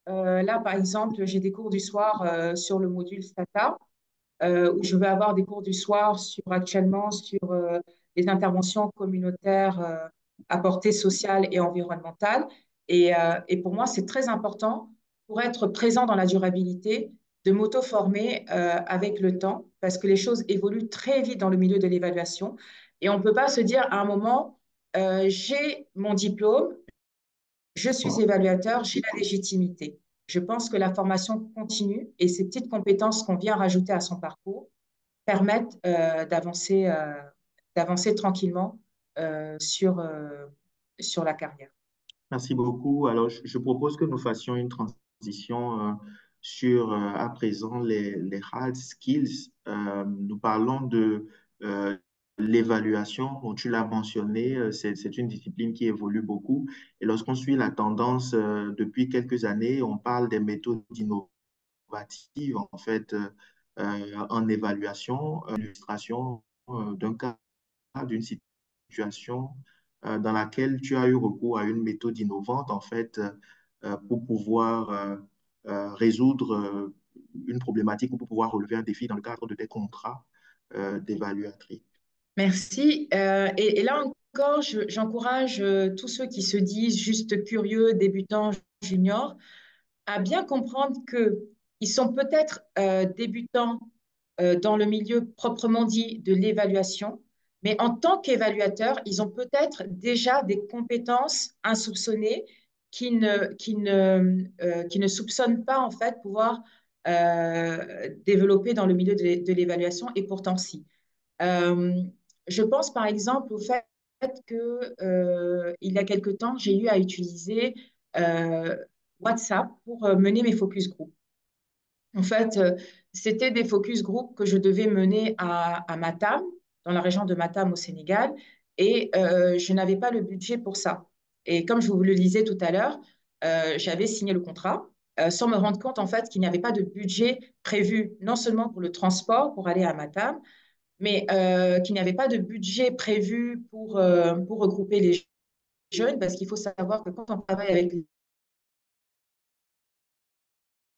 Là, par exemple, j'ai des cours du soir sur le module Stata, où je vais avoir des cours du soir actuellement sur les interventions communautaires à portée sociale et environnementale. Et pour moi, c'est très important pour être présent dans la durabilité de m'auto-former avec le temps parce que les choses évoluent très vite dans le milieu de l'évaluation. Et on ne peut pas se dire à un moment, j'ai mon diplôme, je suis évaluateur, j'ai la légitimité. Je pense que la formation continue et ces petites compétences qu'on vient rajouter à son parcours permettent d'avancer tranquillement sur la carrière. Merci beaucoup. Alors, je propose que nous fassions une transition sur à présent les hard skills. Nous parlons de euh, l'évaluation. Bon, tu l'as mentionné, c'est une discipline qui évolue beaucoup. Et lorsqu'on suit la tendance depuis quelques années, on parle des méthodes innovatives en fait en évaluation, illustration d'un cas, d'une situation dans laquelle tu as eu recours à une méthode innovante, en fait, pour pouvoir résoudre une problématique ou pour pouvoir relever un défi dans le cadre de tes contrats d'évaluatrice. Merci. Et là encore, j'encourage tous ceux qui se disent juste curieux, débutants, juniors, à bien comprendre qu'ils sont peut-être débutants dans le milieu proprement dit de l'évaluation, mais en tant qu'évaluateurs, ils ont peut-être déjà des compétences insoupçonnées qui ne soupçonnent pas en fait pouvoir développer dans le milieu de l'évaluation et pourtant si. Euh, je pense par exemple au fait que il y a quelque temps, j'ai eu à utiliser euh, WhatsApp pour mener mes focus group. En fait, c'était des focus group que je devais mener à Matam, dans la région de Matam au Sénégal, et je n'avais pas le budget pour ça. Et comme je vous le disais tout à l'heure, j'avais signé le contrat sans me rendre compte en fait qu'il n'y avait pas de budget prévu, non seulement pour le transport pour aller à Matam, mais qu'il n'y avait pas de budget prévu pour regrouper les jeunes, parce qu'il faut savoir que quand on travaille avec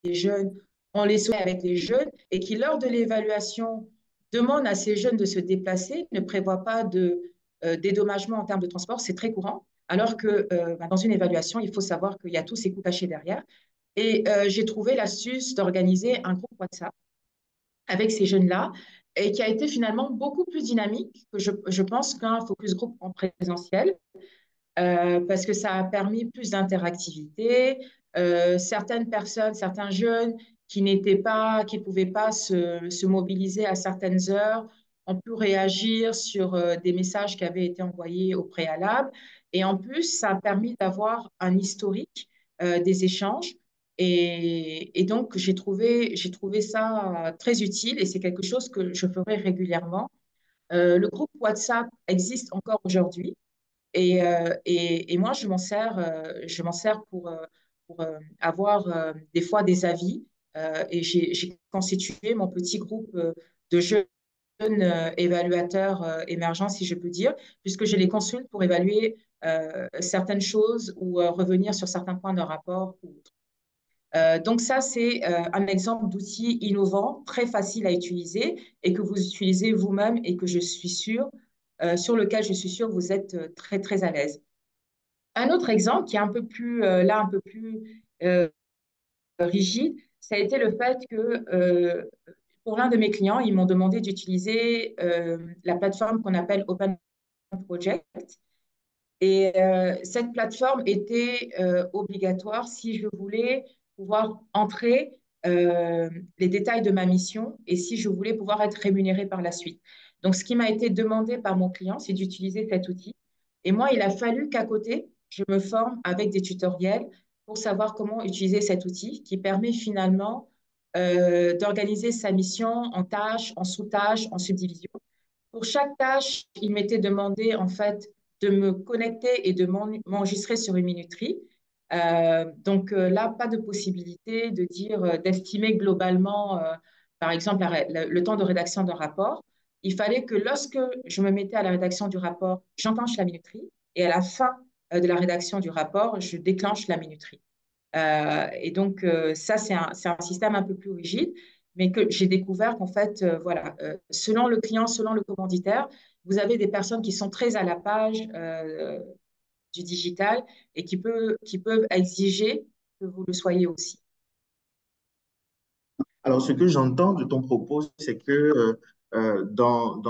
les jeunes, on les soumet avec les jeunes et qui, lors de l'évaluation, demandent à ces jeunes de se déplacer, ne prévoient pas de dédommagement en termes de transport, c'est très courant. Alors que dans une évaluation, il faut savoir qu'il y a tous ces coûts cachés derrière. Et j'ai trouvé l'astuce d'organiser un groupe WhatsApp avec ces jeunes-là et qui a été finalement beaucoup plus dynamique que je pense qu'un focus group en présentiel parce que ça a permis plus d'interactivité. Certaines personnes, certains jeunes qui n'étaient pas, qui pouvaient pas se mobiliser à certaines heures ont pu réagir sur des messages qui avaient été envoyés au préalable. Et en plus, ça a permis d'avoir un historique des échanges. Et donc, j'ai trouvé ça très utile et c'est quelque chose que je ferai régulièrement. Le groupe WhatsApp existe encore aujourd'hui. Et moi, je m'en sers pour avoir des fois des avis. Et j'ai constitué mon petit groupe de jeunes évaluateurs émergents, si je peux dire, puisque je les consulte pour évaluer certaines choses ou revenir sur certains points d'un rapport ou autre. Donc ça, c'est un exemple d'outil innovant, très facile à utiliser et que vous utilisez vous-même et que je suis sûre, sur lequel je suis sûre que vous êtes très, très à l'aise. Un autre exemple qui est un peu plus, un peu plus rigide, ça a été le fait que pour l'un de mes clients, ils m'ont demandé d'utiliser la plateforme qu'on appelle Open Project. Et cette plateforme était obligatoire si je voulais pouvoir entrer euh, les détails de ma mission et si je voulais pouvoir être rémunérée par la suite. Donc, ce qui m'a été demandé par mon client, c'est d'utiliser cet outil. Et moi, il a fallu qu'à côté, je me forme avec des tutoriels pour savoir comment utiliser cet outil qui permet finalement d'organiser sa mission en tâches, en sous-tâches, en subdivisions. Pour chaque tâche, il m'était demandé en fait de me connecter et de m'enregistrer sur une minuterie. Donc là, pas de possibilité de dire, d'estimer globalement, par exemple, le temps de rédaction d'un rapport. Il fallait que lorsque je me mettais à la rédaction du rapport, j'enclenche la minuterie et à la fin de la rédaction du rapport, je déclenche la minuterie. Et donc, ça, c'est un système un peu plus rigide, mais que j'ai découvert qu'en fait, voilà, selon le client, selon le commanditaire, vous avez des personnes qui sont très à la page du digital et qui peuvent exiger que vous le soyez aussi. Alors, ce que j'entends de ton propos, c'est que dans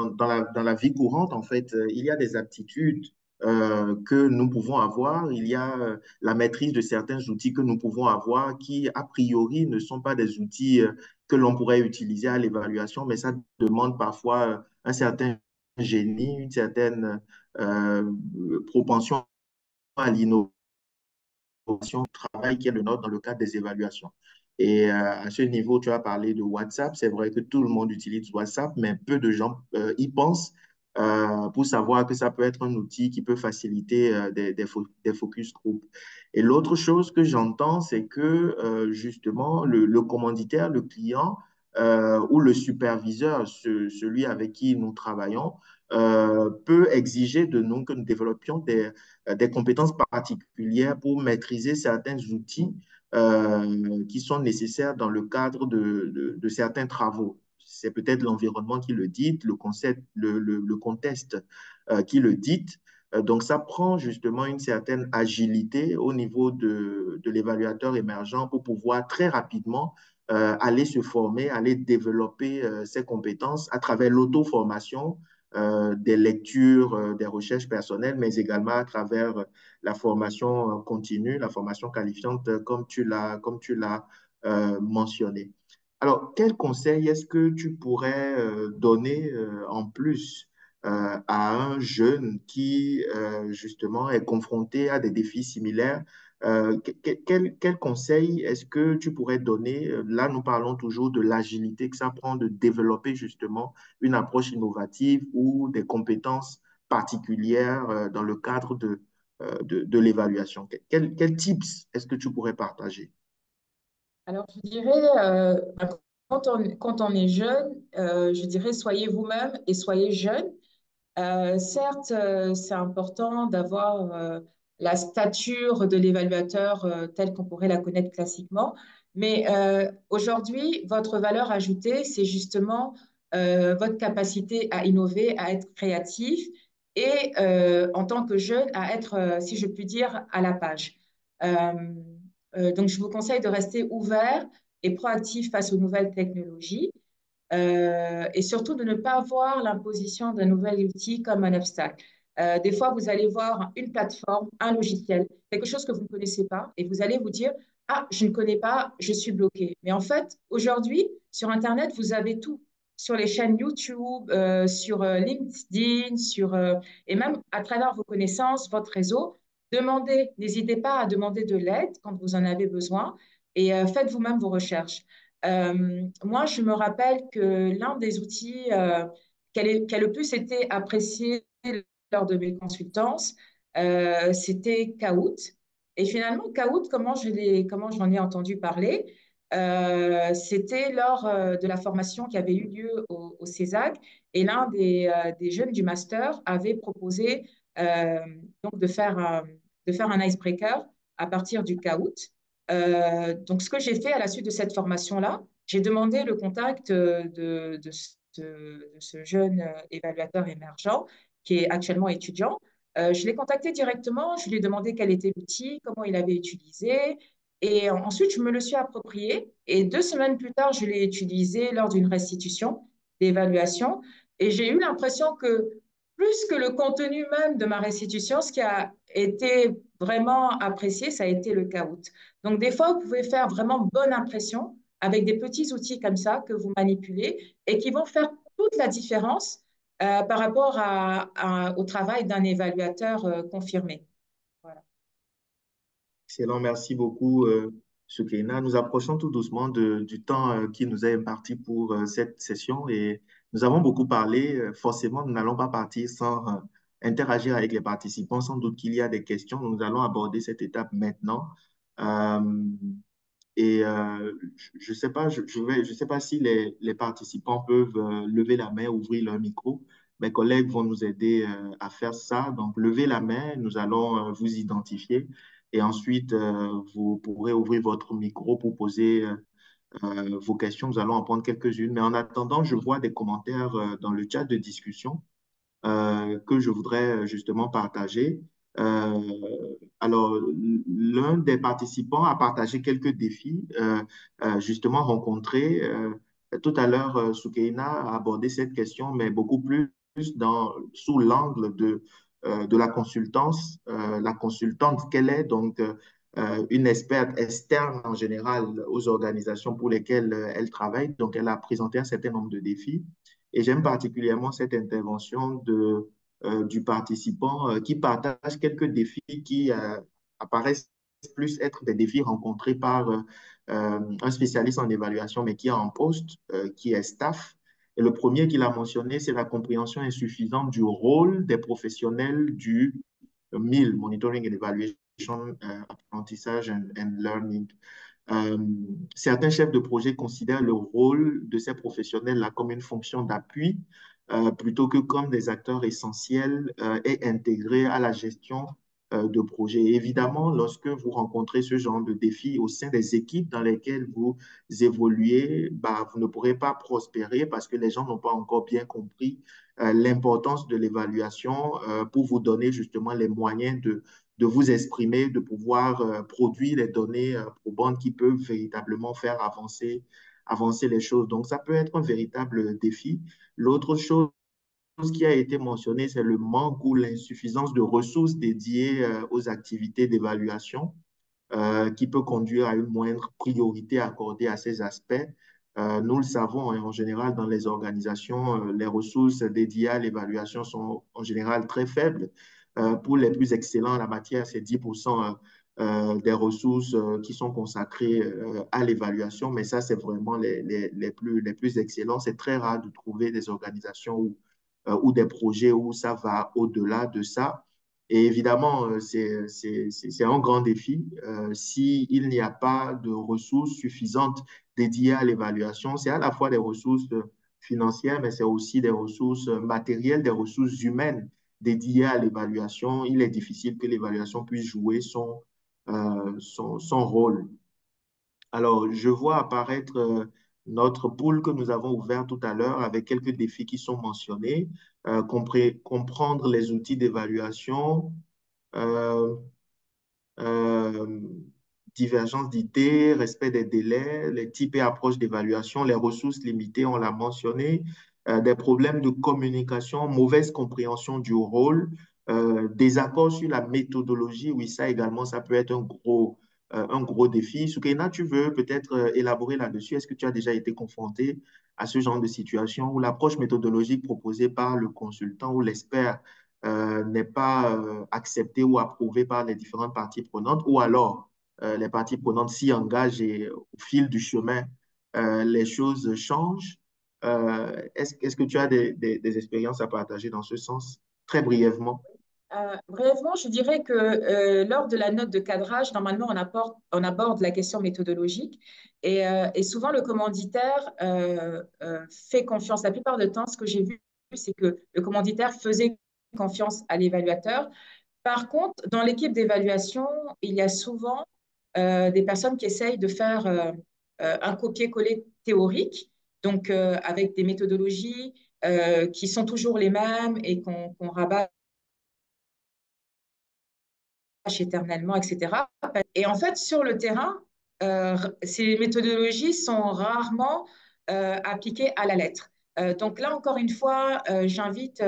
la vie courante, en fait, il y a des aptitudes que nous pouvons avoir, il y a la maîtrise de certains outils que nous pouvons avoir qui, a priori, ne sont pas des outils que l'on pourrait utiliser à l'évaluation, mais ça demande parfois un certain génie, une certaine euh, propension à l'innovation travail qui est le nôtre dans le cadre des évaluations. Et à ce niveau, tu as parlé de WhatsApp. C'est vrai que tout le monde utilise WhatsApp, mais peu de gens y pensent pour savoir que ça peut être un outil qui peut faciliter des focus group. Et l'autre chose que j'entends, c'est que justement, le commanditaire, le client ou le superviseur, celui avec qui nous travaillons, peut exiger de nous que nous développions des compétences particulières pour maîtriser certains outils qui sont nécessaires dans le cadre de certains travaux. C'est peut-être l'environnement qui le dit, le concept, le contexte qui le dit. Donc, ça prend justement une certaine agilité au niveau de l'évaluateur émergent pour pouvoir très rapidement aller se former, aller développer ses compétences à travers l'auto-formation, des lectures, des recherches personnelles, mais également à travers la formation continue, la formation qualifiante, comme tu l'as mentionné. Alors, quel conseil est-ce que tu pourrais donner en plus à un jeune qui, justement, est confronté à des défis similaires Quel conseil est-ce que tu pourrais donner? Là, nous parlons toujours de l'agilité que ça prend de développer justement une approche innovative ou des compétences particulières dans le cadre de l'évaluation. Quel tips est-ce que tu pourrais partager? Alors, je dirais, quand on est jeune, je dirais soyez vous-même et soyez jeune. Certes, c'est important d'avoir la stature de l'évaluateur telle qu'on pourrait la connaître classiquement, mais aujourd'hui, votre valeur ajoutée, c'est justement votre capacité à innover, à être créatif et en tant que jeune, à être, si je puis dire, à la page. Euh, donc, je vous conseille de rester ouvert et proactif face aux nouvelles technologies et surtout de ne pas voir l'imposition d'un nouvel outil comme un obstacle. Des fois, vous allez voir une plateforme, un logiciel, quelque chose que vous ne connaissez pas, et vous allez vous dire, ah, je ne connais pas, je suis bloqué. Mais en fait, aujourd'hui, sur Internet, vous avez tout. Sur les chaînes YouTube, sur LinkedIn, et même à travers vos connaissances, votre réseau, demandez, n'hésitez pas à demander de l'aide quand vous en avez besoin et faites vous-même vos recherches. Moi, je me rappelle que l'un des outils qui a le plus été apprécié lors de mes consultances, c'était Kahoot. Et finalement, Kahoot, comment j'en ai entendu parler? C'était lors de la formation qui avait eu lieu au CESAC et l'un des jeunes du master avait proposé donc de faire un icebreaker à partir du Kahoot. Donc, ce que j'ai fait à la suite de cette formation-là, j'ai demandé le contact de ce jeune évaluateur émergent qui est actuellement étudiant. Je l'ai contacté directement, je lui ai demandé quel était l'outil, comment il avait utilisé, et ensuite je me le suis approprié. Et 2 semaines plus tard, je l'ai utilisé lors d'une restitution d'évaluation, et j'ai eu l'impression que plus que le contenu même de ma restitution, ce qui a été vraiment apprécié, ça a été le Kahoot. Donc, des fois, vous pouvez faire vraiment bonne impression avec des petits outils comme ça que vous manipulez et qui vont faire toute la différence par rapport au travail d'un évaluateur confirmé. Voilà. Excellent, merci beaucoup, Soukaina. Nous approchons tout doucement du temps qui nous est imparti pour cette session et nous avons beaucoup parlé. Forcément, nous n'allons pas partir sans interagir avec les participants. Sans doute qu'il y a des questions. Nous allons aborder cette étape maintenant. Euh, je ne sais pas, je sais pas si les participants peuvent lever la main, ouvrir leur micro. Mes collègues vont nous aider à faire ça. Donc, levez la main, nous allons vous identifier et ensuite, vous pourrez ouvrir votre micro pour poser vos questions. Nous allons en prendre quelques-unes. Mais en attendant, je vois des commentaires dans le chat de discussion que je voudrais justement partager. Euh, alors, l'un des participants a partagé quelques défis justement rencontrés. Tout à l'heure, Soukeina a abordé cette question, mais beaucoup plus sous l'angle de la consultance. La consultante, qu'elle est donc une experte externe en général aux organisations pour lesquelles elle travaille. Donc, elle a présenté un certain nombre de défis. Et j'aime particulièrement cette intervention du participant qui partage quelques défis qui apparaissent plus être des défis rencontrés par un spécialiste en évaluation, mais qui est en poste, qui est staff. Et le premier qu'il a mentionné, c'est la compréhension insuffisante du rôle des professionnels du MIL, Monitoring and Evaluation, Apprentissage and Learning. Euh, Certains chefs de projet considèrent le rôle de ces professionnels-là comme une fonction d'appui plutôt que comme des acteurs essentiels et intégrés à la gestion de projet. Et évidemment, lorsque vous rencontrez ce genre de défi au sein des équipes dans lesquelles vous évoluez, bah, vous ne pourrez pas prospérer parce que les gens n'ont pas encore bien compris l'importance de l'évaluation pour vous donner justement les moyens de vous exprimer, de pouvoir produire les données probantes qui peuvent véritablement faire avancer les choses. Donc, ça peut être un véritable défi. L'autre chose qui a été mentionnée, c'est le manque ou l'insuffisance de ressources dédiées aux activités d'évaluation qui peut conduire à une moindre priorité accordée à ces aspects. Nous le savons, hein, en général, dans les organisations, les ressources dédiées à l'évaluation sont en général très faibles. Pour les plus excellents en la matière, c'est 10% des ressources qui sont consacrées à l'évaluation, mais ça, c'est vraiment les plus excellents. C'est très rare de trouver des organisations ou des projets où ça va au-delà de ça. Et évidemment, c'est un grand défi. S'il n'y a pas de ressources suffisantes dédiées à l'évaluation, c'est à la fois des ressources financières, mais c'est aussi des ressources matérielles, des ressources humaines dédiées à l'évaluation. Il est difficile que l'évaluation puisse jouer son rôle. Alors, je vois apparaître notre pool que nous avons ouvert tout à l'heure avec quelques défis qui sont mentionnés. Comprendre les outils d'évaluation, euh, euh, divergence d'idées, respect des délais, les types et approches d'évaluation, les ressources limitées, on l'a mentionné, des problèmes de communication, mauvaise compréhension du rôle, désaccord sur la méthodologie, oui, ça également, ça peut être un gros défi. Soukaina, tu veux peut-être élaborer là-dessus? Est-ce que tu as déjà été confronté à ce genre de situation où l'approche méthodologique proposée par le consultant ou l'expert n'est pas accepté ou approuvé par les différentes parties prenantes, ou alors les parties prenantes s'y engagent et au fil du chemin, les choses changent. Est-ce que tu as des expériences à partager dans ce sens, très brièvement? Brièvement, je dirais que lors de la note de cadrage, normalement, on aborde la question méthodologique et souvent le commanditaire fait confiance. La plupart du temps, ce que j'ai vu, c'est que le commanditaire faisait confiance à l'évaluateur. Par contre, dans l'équipe d'évaluation, il y a souvent des personnes qui essayent de faire un copier-coller théorique, donc avec des méthodologies qui sont toujours les mêmes et qu'on rabat éternellement, etc. Et en fait, sur le terrain, ces méthodologies sont rarement appliquées à la lettre. Donc là, encore une fois, j'invite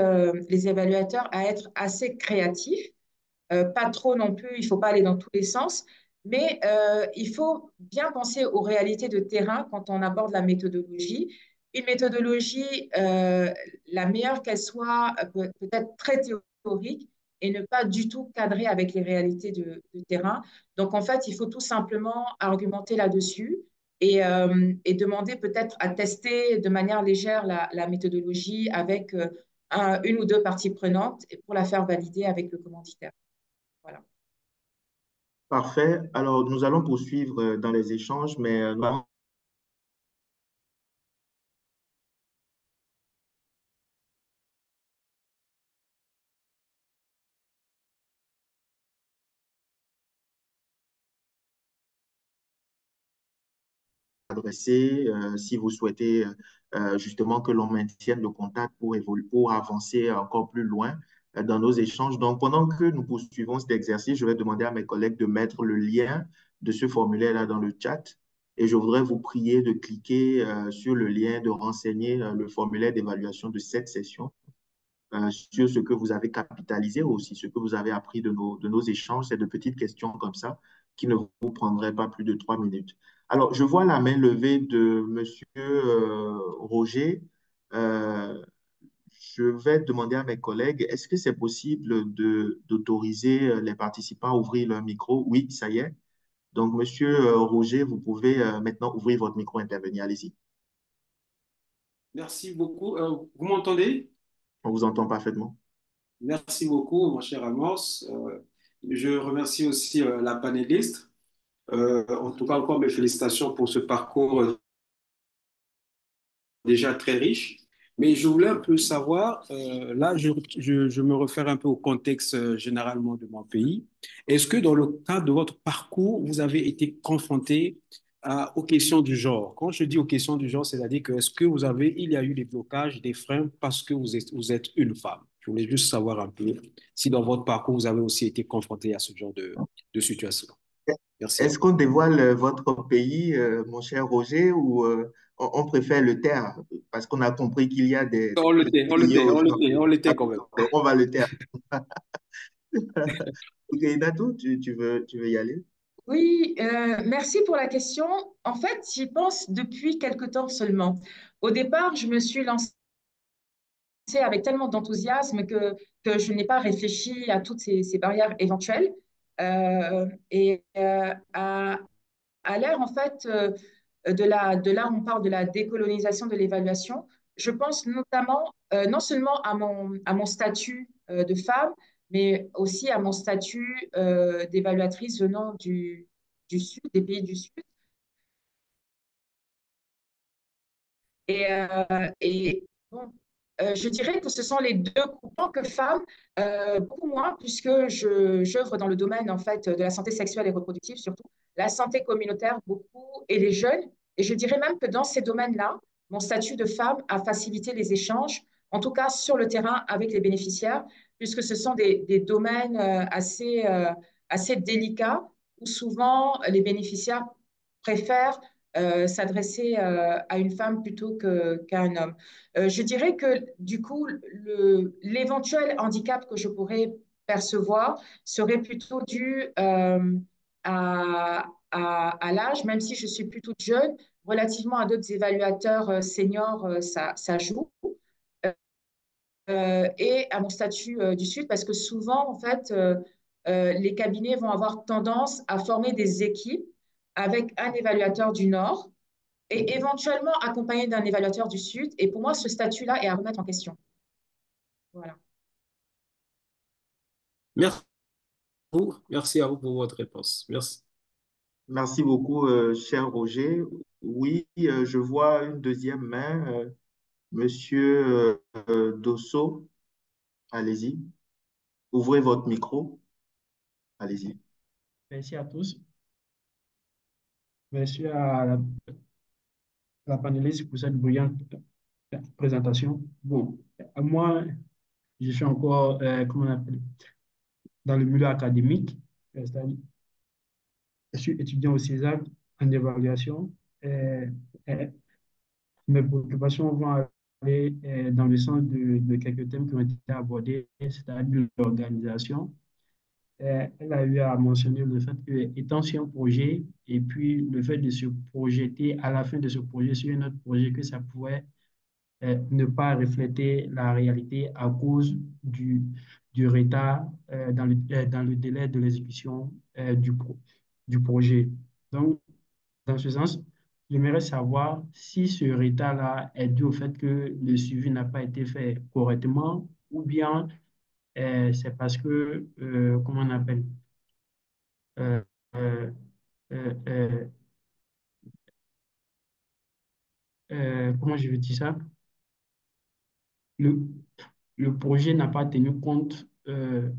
les évaluateurs à être assez créatifs, pas trop non plus, il ne faut pas aller dans tous les sens, mais il faut bien penser aux réalités de terrain quand on aborde la méthodologie. Une méthodologie, la meilleure qu'elle soit, peut-être très théorique et ne pas du tout cadrer avec les réalités de terrain. Donc, en fait, il faut tout simplement argumenter là-dessus et demander peut-être à tester de manière légère la méthodologie avec une ou deux parties prenantes et pour la faire valider avec le commanditaire. Voilà. Parfait. Alors, nous allons poursuivre dans les échanges, mais nous allons adresser si vous souhaitez justement que l'on maintienne le contact pour évoluer, pour avancer encore plus loin dans nos échanges. Donc, pendant que nous poursuivons cet exercice, je vais demander à mes collègues de mettre le lien de ce formulaire-là dans le chat. Et je voudrais vous prier de cliquer sur le lien, de renseigner le formulaire d'évaluation de cette session sur ce que vous avez capitalisé aussi, ce que vous avez appris de nos échanges. C'est de petites questions comme ça qui ne vous prendraient pas plus de 3 minutes. Alors, je vois la main levée de Monsieur Roger. Euh, je vais demander à mes collègues, est-ce que c'est possible d'autoriser les participants à ouvrir leur micro? Oui, ça y est. Donc, Monsieur Roger, vous pouvez maintenant ouvrir votre micro et intervenir. Allez-y. Merci beaucoup. Vous m'entendez? On vous entend parfaitement. Merci beaucoup, mon cher Amos. Je remercie aussi la panéliste. En tout cas, encore mes félicitations pour ce parcours déjà très riche. Mais je voulais un peu savoir, là, je me réfère un peu au contexte généralement de mon pays. Est-ce que dans le cadre de votre parcours, vous avez été confronté aux questions du genre? Quand je dis aux questions du genre, c'est-à-dire que est-ce que il y a eu des blocages, des freins parce que vous êtes une femme? Je voulais juste savoir un peu si dans votre parcours, vous avez aussi été confronté à ce genre de situation. Merci à Est-ce vous. qu'on dévoile votre pays, mon cher Roger, ou on préfère le taire? Parce qu'on a compris qu'il y a des On le tait, petits on le pays tait, au on le genre. tait, on le tait quand même. Donc, on va le taire. Ok, Natou, tu veux y aller? Oui, merci pour la question. En fait, j'y pense depuis quelque temps seulement. Au départ, je me suis lancée avec tellement d'enthousiasme que je n'ai pas réfléchi à toutes ces barrières éventuelles. À l'ère, en fait, de là, on parle de la décolonisation de l'évaluation. Je pense notamment, non seulement à mon statut de femme, mais aussi à mon statut d'évaluatrice venant du Sud, des pays du Sud. Et bon, je dirais que ce sont les deux groupes. En tant que femme, beaucoup moins, puisque j'œuvre dans le domaine en fait de la santé sexuelle et reproductive, surtout la santé communautaire beaucoup et les jeunes. Et je dirais même que dans ces domaines-là, mon statut de femme a facilité les échanges, en tout cas sur le terrain avec les bénéficiaires, puisque ce sont des domaines assez délicats où souvent les bénéficiaires préfèrent s'adresser à une femme plutôt qu'à un homme. Je dirais que du coup, l'éventuel handicap que je pourrais percevoir serait plutôt dû à l'âge, même si je suis plutôt jeune, relativement à d'autres évaluateurs seniors, ça joue. Et à mon statut du Sud, parce que souvent, en fait, les cabinets vont avoir tendance à former des équipes avec un évaluateur du Nord et éventuellement accompagné d'un évaluateur du Sud. Et pour moi, ce statut-là est à remettre en question. Voilà. Merci à vous. Merci à vous pour votre réponse. Merci. Merci beaucoup, cher Roger. Oui, je vois une deuxième main. Monsieur Dosso, allez-y. Ouvrez votre micro. Allez-y. Merci à tous. Merci à la panéliste pour cette brillante présentation. Bon, moi, je suis encore, comment on appelle, dans le milieu académique, c'est-à-dire, je suis étudiant au César en évaluation. Euh, euh, Mes préoccupations vont aller dans le sens de quelques thèmes qui ont été abordés, c'est-à-dire l'organisation. Elle a eu à mentionner le fait que, étant sur un projet, et puis le fait de se projeter à la fin de ce projet sur un autre projet, que ça pourrait ne pas refléter la réalité à cause du retard dans le délai de l'exécution du projet. Donc, dans ce sens, j'aimerais savoir si ce retard-là est dû au fait que le suivi n'a pas été fait correctement ou bien c'est parce que, comment on appelle, euh, euh, euh, euh, comment je veux dire ça? Le, le projet n'a pas tenu compte euh,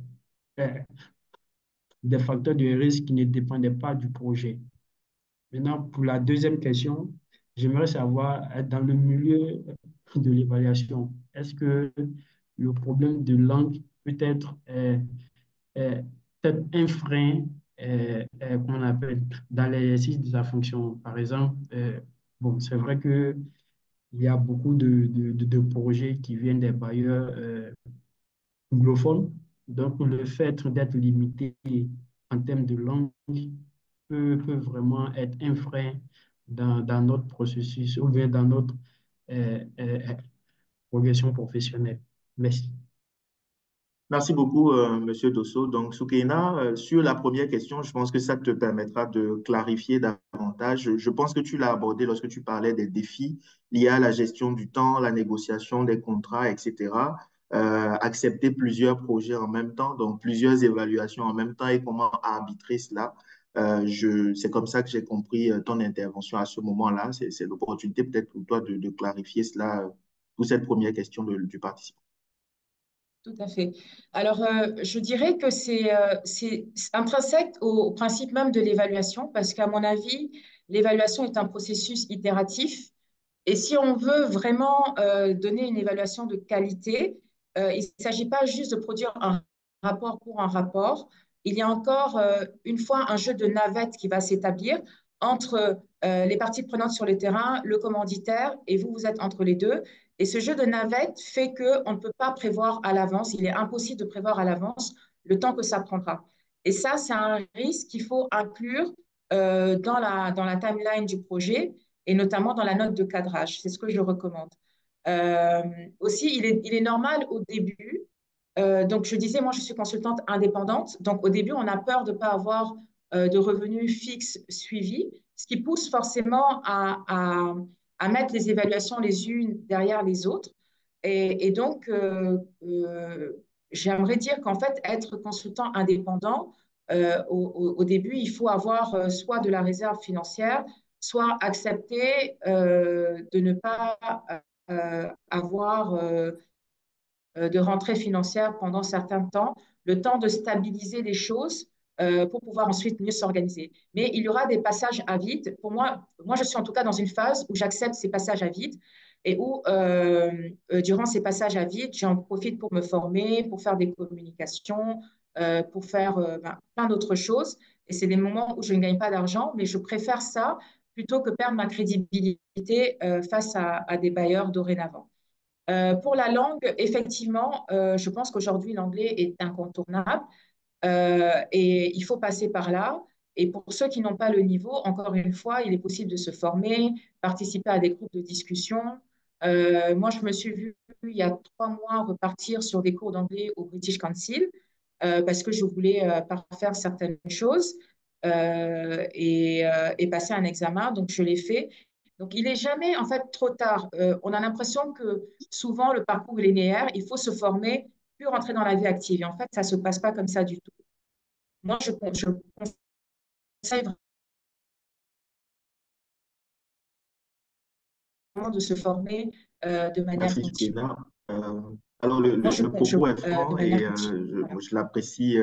des facteurs de risque qui ne dépendaient pas du projet. Maintenant, pour la deuxième question, j'aimerais savoir, dans le milieu de l'évaluation, est-ce que le problème de langue peut être peut-être un frein, qu'on appelle, dans l'exercice de sa fonction? Par exemple, bon, c'est vrai que il y a beaucoup de projets qui viennent des bailleurs anglophones. Donc, le fait d'être limité en termes de langue peut vraiment être un frein dans notre processus ou bien dans notre progression professionnelle. Merci. Merci beaucoup, Monsieur Dosso. Donc, Soukeina, sur la première question, je pense que ça te permettra de clarifier davantage. Je pense que tu l'as abordé lorsque tu parlais des défis liés à la gestion du temps, la négociation des contrats, etc. Accepter plusieurs projets en même temps, donc plusieurs évaluations en même temps et comment arbitrer cela. C'est comme ça que j'ai compris ton intervention à ce moment-là. C'est l'opportunité peut-être pour toi de clarifier cela pour cette première question du participant. Tout à fait. Alors, je dirais que c'est intrinsèque au principe même de l'évaluation, parce qu'à mon avis, l'évaluation est un processus itératif. Et si on veut vraiment donner une évaluation de qualité, il ne s'agit pas juste de produire un rapport pour un rapport. Il y a encore une fois un jeu de navette qui va s'établir entre les parties prenantes sur le terrain, le commanditaire, et vous, vous êtes entre les deux. Et ce jeu de navette fait qu'on ne peut pas prévoir à l'avance, il est impossible de prévoir à l'avance le temps que ça prendra. Et ça, c'est un risque qu'il faut inclure dans la timeline du projet et notamment dans la note de cadrage. C'est ce que je recommande. Aussi, il est normal au début Donc, je disais, moi, je suis consultante indépendante. Donc, au début, on a peur de ne pas avoir de revenus fixes suivis, ce qui pousse forcément à mettre les évaluations les unes derrière les autres. Et donc, j'aimerais dire qu'en fait, être consultant indépendant, au début, il faut avoir soit de la réserve financière, soit accepter de ne pas avoir de rentrée financière pendant certains temps, le temps de stabiliser les choses pour pouvoir ensuite mieux s'organiser. Mais il y aura des passages à vide. Pour moi, je suis en tout cas dans une phase où j'accepte ces passages à vide et où, durant ces passages à vide, j'en profite pour me former, pour faire des communications, pour faire plein d'autres choses. Et c'est des moments où je ne gagne pas d'argent, mais je préfère ça plutôt que perdre ma crédibilité face à des bailleurs dorénavant. Pour la langue, effectivement, je pense qu'aujourd'hui, l'anglais est incontournable et il faut passer par là. Et pour ceux qui n'ont pas le niveau, encore une fois, il est possible de se former, participer à des groupes de discussion. Moi, je me suis vue il y a 3 mois repartir sur des cours d'anglais au British Council parce que je voulais parfaire certaines choses et passer un examen. Donc, je l'ai fait. Donc, il n'est jamais en fait trop tard. On a l'impression que souvent, le parcours est linéaire, il faut se former, puis rentrer dans la vie active. Et en fait, ça ne se passe pas comme ça du tout. Moi, je conseille vraiment de se former de manière Merci, continue. Soukaina. Alors, Moi, le propos est de franc manière et continue. Voilà. je l'apprécie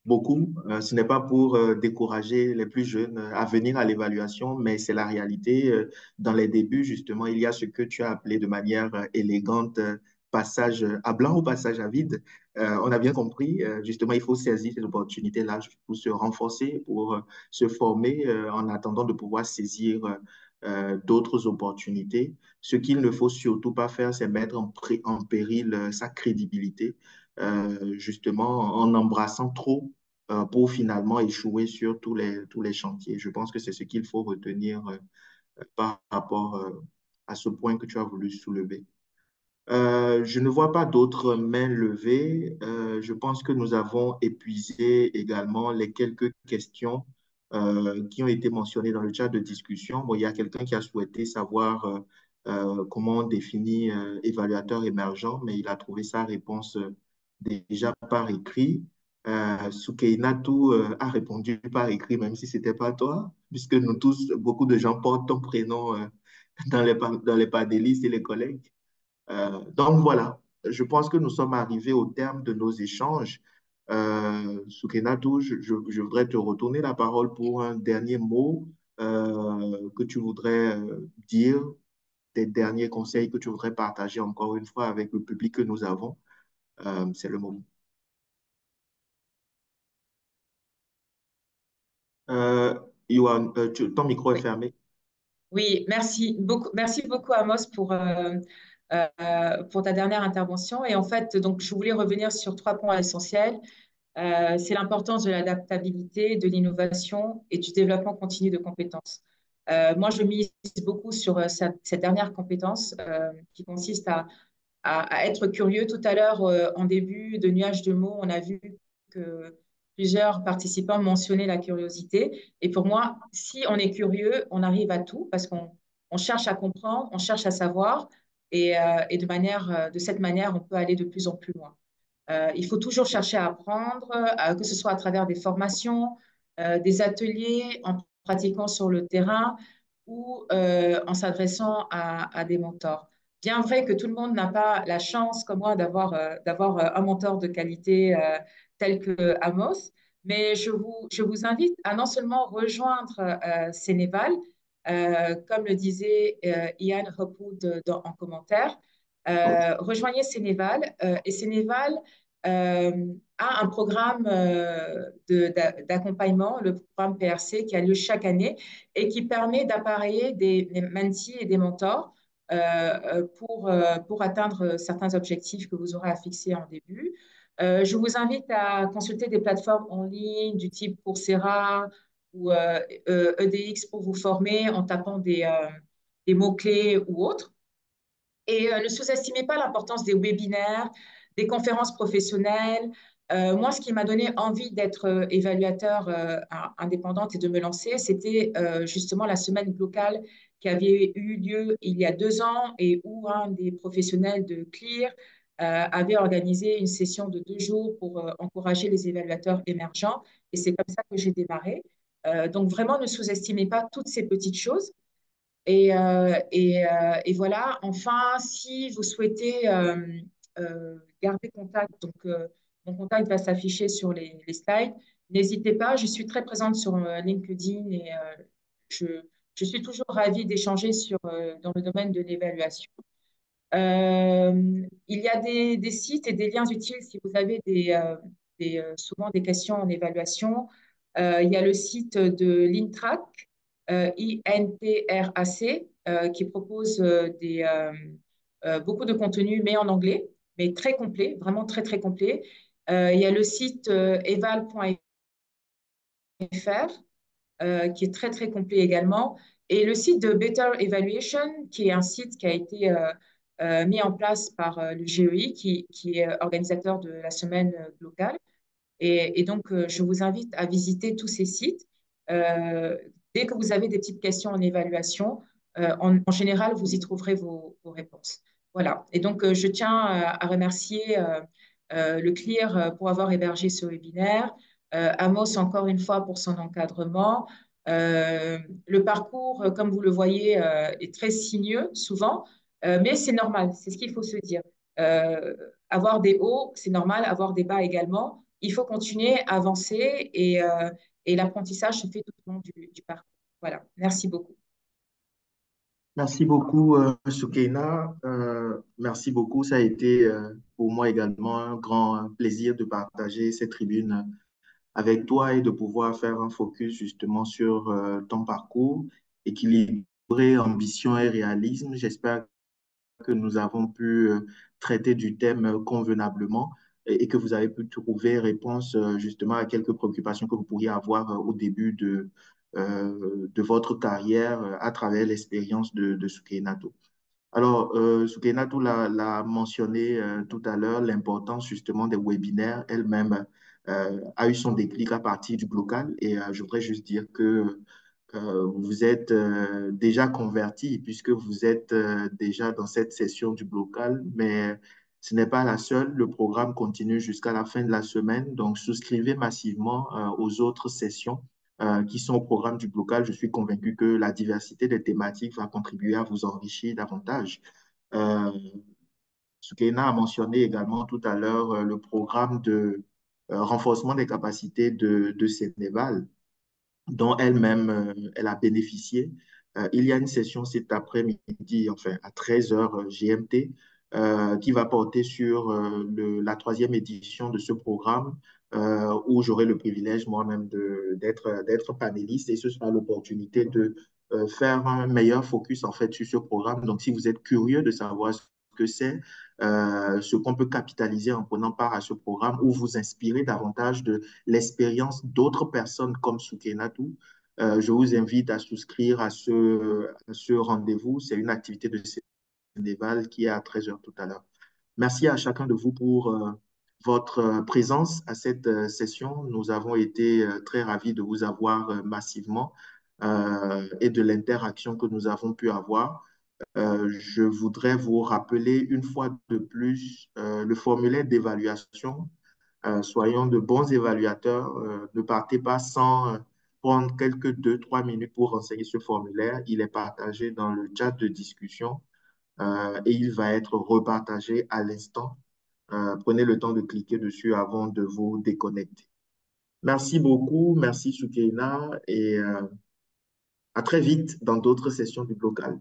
beaucoup. Ce n'est pas pour décourager les plus jeunes à venir à l'évaluation, mais c'est la réalité. Dans les débuts, justement, il y a ce que tu as appelé de manière élégante passage à blanc ou passage à vide. On a bien compris. Justement, il faut saisir cette opportunité-là pour se renforcer, pour se former en attendant de pouvoir saisir d'autres opportunités. Ce qu'il ne faut surtout pas faire, c'est mettre en péril sa crédibilité, justement en embrassant trop pour finalement échouer sur tous les chantiers. Je pense que c'est ce qu'il faut retenir par rapport à ce point que tu as voulu soulever. Je ne vois pas d'autres mains levées. Je pense que nous avons épuisé également les quelques questions qui ont été mentionnées dans le chat de discussion. Bon, il y a quelqu'un qui a souhaité savoir comment on définit évaluateur émergent, mais il a trouvé sa réponse déjà par écrit. Soukeina Tou a répondu par écrit, même si ce n'était pas toi, puisque nous tous, beaucoup de gens portent ton prénom dans les panélistes et les collègues. Donc voilà, je pense que nous sommes arrivés au terme de nos échanges. Soukenatou, je voudrais te retourner la parole pour un dernier mot que tu voudrais dire, des derniers conseils que tu voudrais partager encore une fois avec le public que nous avons. C'est le moment. Yohan, ton micro est Oui. fermé. Oui, merci beaucoup Amos pour ta dernière intervention. Et en fait, donc, je voulais revenir sur 3 points essentiels. C'est l'importance de l'adaptabilité, de l'innovation et du développement continu de compétences. Moi, je mise beaucoup sur cette dernière compétence qui consiste à être curieux. Tout à l'heure, en début de nuage de mots, on a vu que plusieurs participants mentionnaient la curiosité. Et pour moi, si on est curieux, on arrive à tout parce qu'on cherche à comprendre, on cherche à savoir. Et de cette manière, on peut aller de plus en plus loin. Il faut toujours chercher à apprendre, que ce soit à travers des formations, des ateliers, en pratiquant sur le terrain ou en s'adressant à des mentors. Bien vrai que tout le monde n'a pas la chance, comme moi, d'avoir un mentor de qualité tel que Amos, mais je vous invite à non seulement rejoindre Sénéval, comme le disait Ian Hopwood en commentaire, rejoignez Sénéval et Sénéval euh, a un programme d'accompagnement, le programme PRC, qui a lieu chaque année et qui permet d'appareiller des mentees et des mentors pour atteindre certains objectifs que vous aurez à fixer en début. Je vous invite à consulter des plateformes en ligne du type Coursera ou EDX pour vous former en tapant des mots-clés ou autres. Et ne sous-estimez pas l'importance des webinaires, des conférences professionnelles. Moi, ce qui m'a donné envie d'être évaluateur indépendante et de me lancer, c'était justement la semaine locale qui avait eu lieu il y a 2 ans et où un des professionnels de CLIR avait organisé une session de 2 jours pour encourager les évaluateurs émergents. Et c'est comme ça que j'ai démarré. Donc vraiment, ne sous-estimez pas toutes ces petites choses. Et voilà, enfin, si vous souhaitez garder contact, donc mon contact va s'afficher sur les slides, n'hésitez pas, je suis très présente sur LinkedIn et je, je suis toujours ravie d'échanger dans le domaine de l'évaluation. Il y a des sites et des liens utiles si vous avez souvent des questions en évaluation. Il y a le site de l'INTRAC, INTRAC, qui propose beaucoup de contenu, mais en anglais, mais très complet, vraiment très, très complet. Il y a le site eval.fr, qui est très, très complet également. Et le site de Better Evaluation, qui est un site qui a été mis en place par le GEI, qui est organisateur de la semaine locale. Et donc, je vous invite à visiter tous ces sites. Euh, Dès que vous avez des petites questions en évaluation, en général, vous y trouverez vos réponses. Voilà. Et donc, je tiens à remercier le CLIR pour avoir hébergé ce webinaire, Amos encore une fois pour son encadrement. Le parcours, comme vous le voyez, est très sinueux souvent, mais c'est normal, c'est ce qu'il faut se dire. Euh, Avoir des hauts, c'est normal, avoir des bas également. Il faut continuer à avancer et l'apprentissage se fait tout au long du parcours. Voilà, merci beaucoup. Merci beaucoup, Soukeina. Merci beaucoup. Ça a été pour moi également un grand plaisir de partager cette tribune avec toi et de pouvoir faire un focus justement sur ton parcours, équilibré, ambition et réalisme. J'espère que nous avons pu traiter du thème convenablement et que vous avez pu trouver réponse justement à quelques préoccupations que vous pourriez avoir au début de votre carrière à travers l'expérience de Soukeinato. Alors, Soukeinato l'a mentionné tout à l'heure, l'importance justement des webinaires. Elle-même a eu son déclic à partir du Glocal et je voudrais juste dire que vous êtes déjà converti puisque vous êtes déjà dans cette session du Glocal, mais ce n'est pas la seule. Le programme continue jusqu'à la fin de la semaine, donc souscrivez massivement aux autres sessions qui sont au programme du Glocal. Je suis convaincu que la diversité des thématiques va contribuer à vous enrichir davantage. Euh, Soukeina a mentionné également tout à l'heure le programme de renforcement des capacités de Sénéval dont elle-même, elle a bénéficié. Il y a une session cet après-midi, enfin à 13 heures GMT, qui va porter sur la troisième édition de ce programme, où j'aurai le privilège moi-même d'être panéliste et ce sera l'opportunité de faire un meilleur focus en fait sur ce programme. Donc, si vous êtes curieux de savoir ce que c'est, ce qu'on peut capitaliser en prenant part à ce programme ou vous inspirer davantage de l'expérience d'autres personnes comme Soukeinatou, je vous invite à souscrire à ce rendez-vous. C'est une activité de Sénéval qui est à 13 heures tout à l'heure. Merci à chacun de vous pour votre présence à cette session. Nous avons été très ravis de vous avoir massivement et de l'interaction que nous avons pu avoir. Je voudrais vous rappeler une fois de plus le formulaire d'évaluation. Soyons de bons évaluateurs. Ne partez pas sans prendre quelques 2, 3 minutes pour renseigner ce formulaire. Il est partagé dans le chat de discussion et il va être repartagé à l'instant. Prenez le temps de cliquer dessus avant de vous déconnecter. Merci beaucoup. Merci Soukeina et à très vite dans d'autres sessions du local.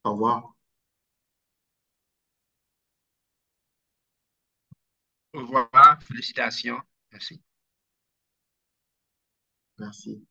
Au revoir. Au revoir, félicitations. Merci. Merci.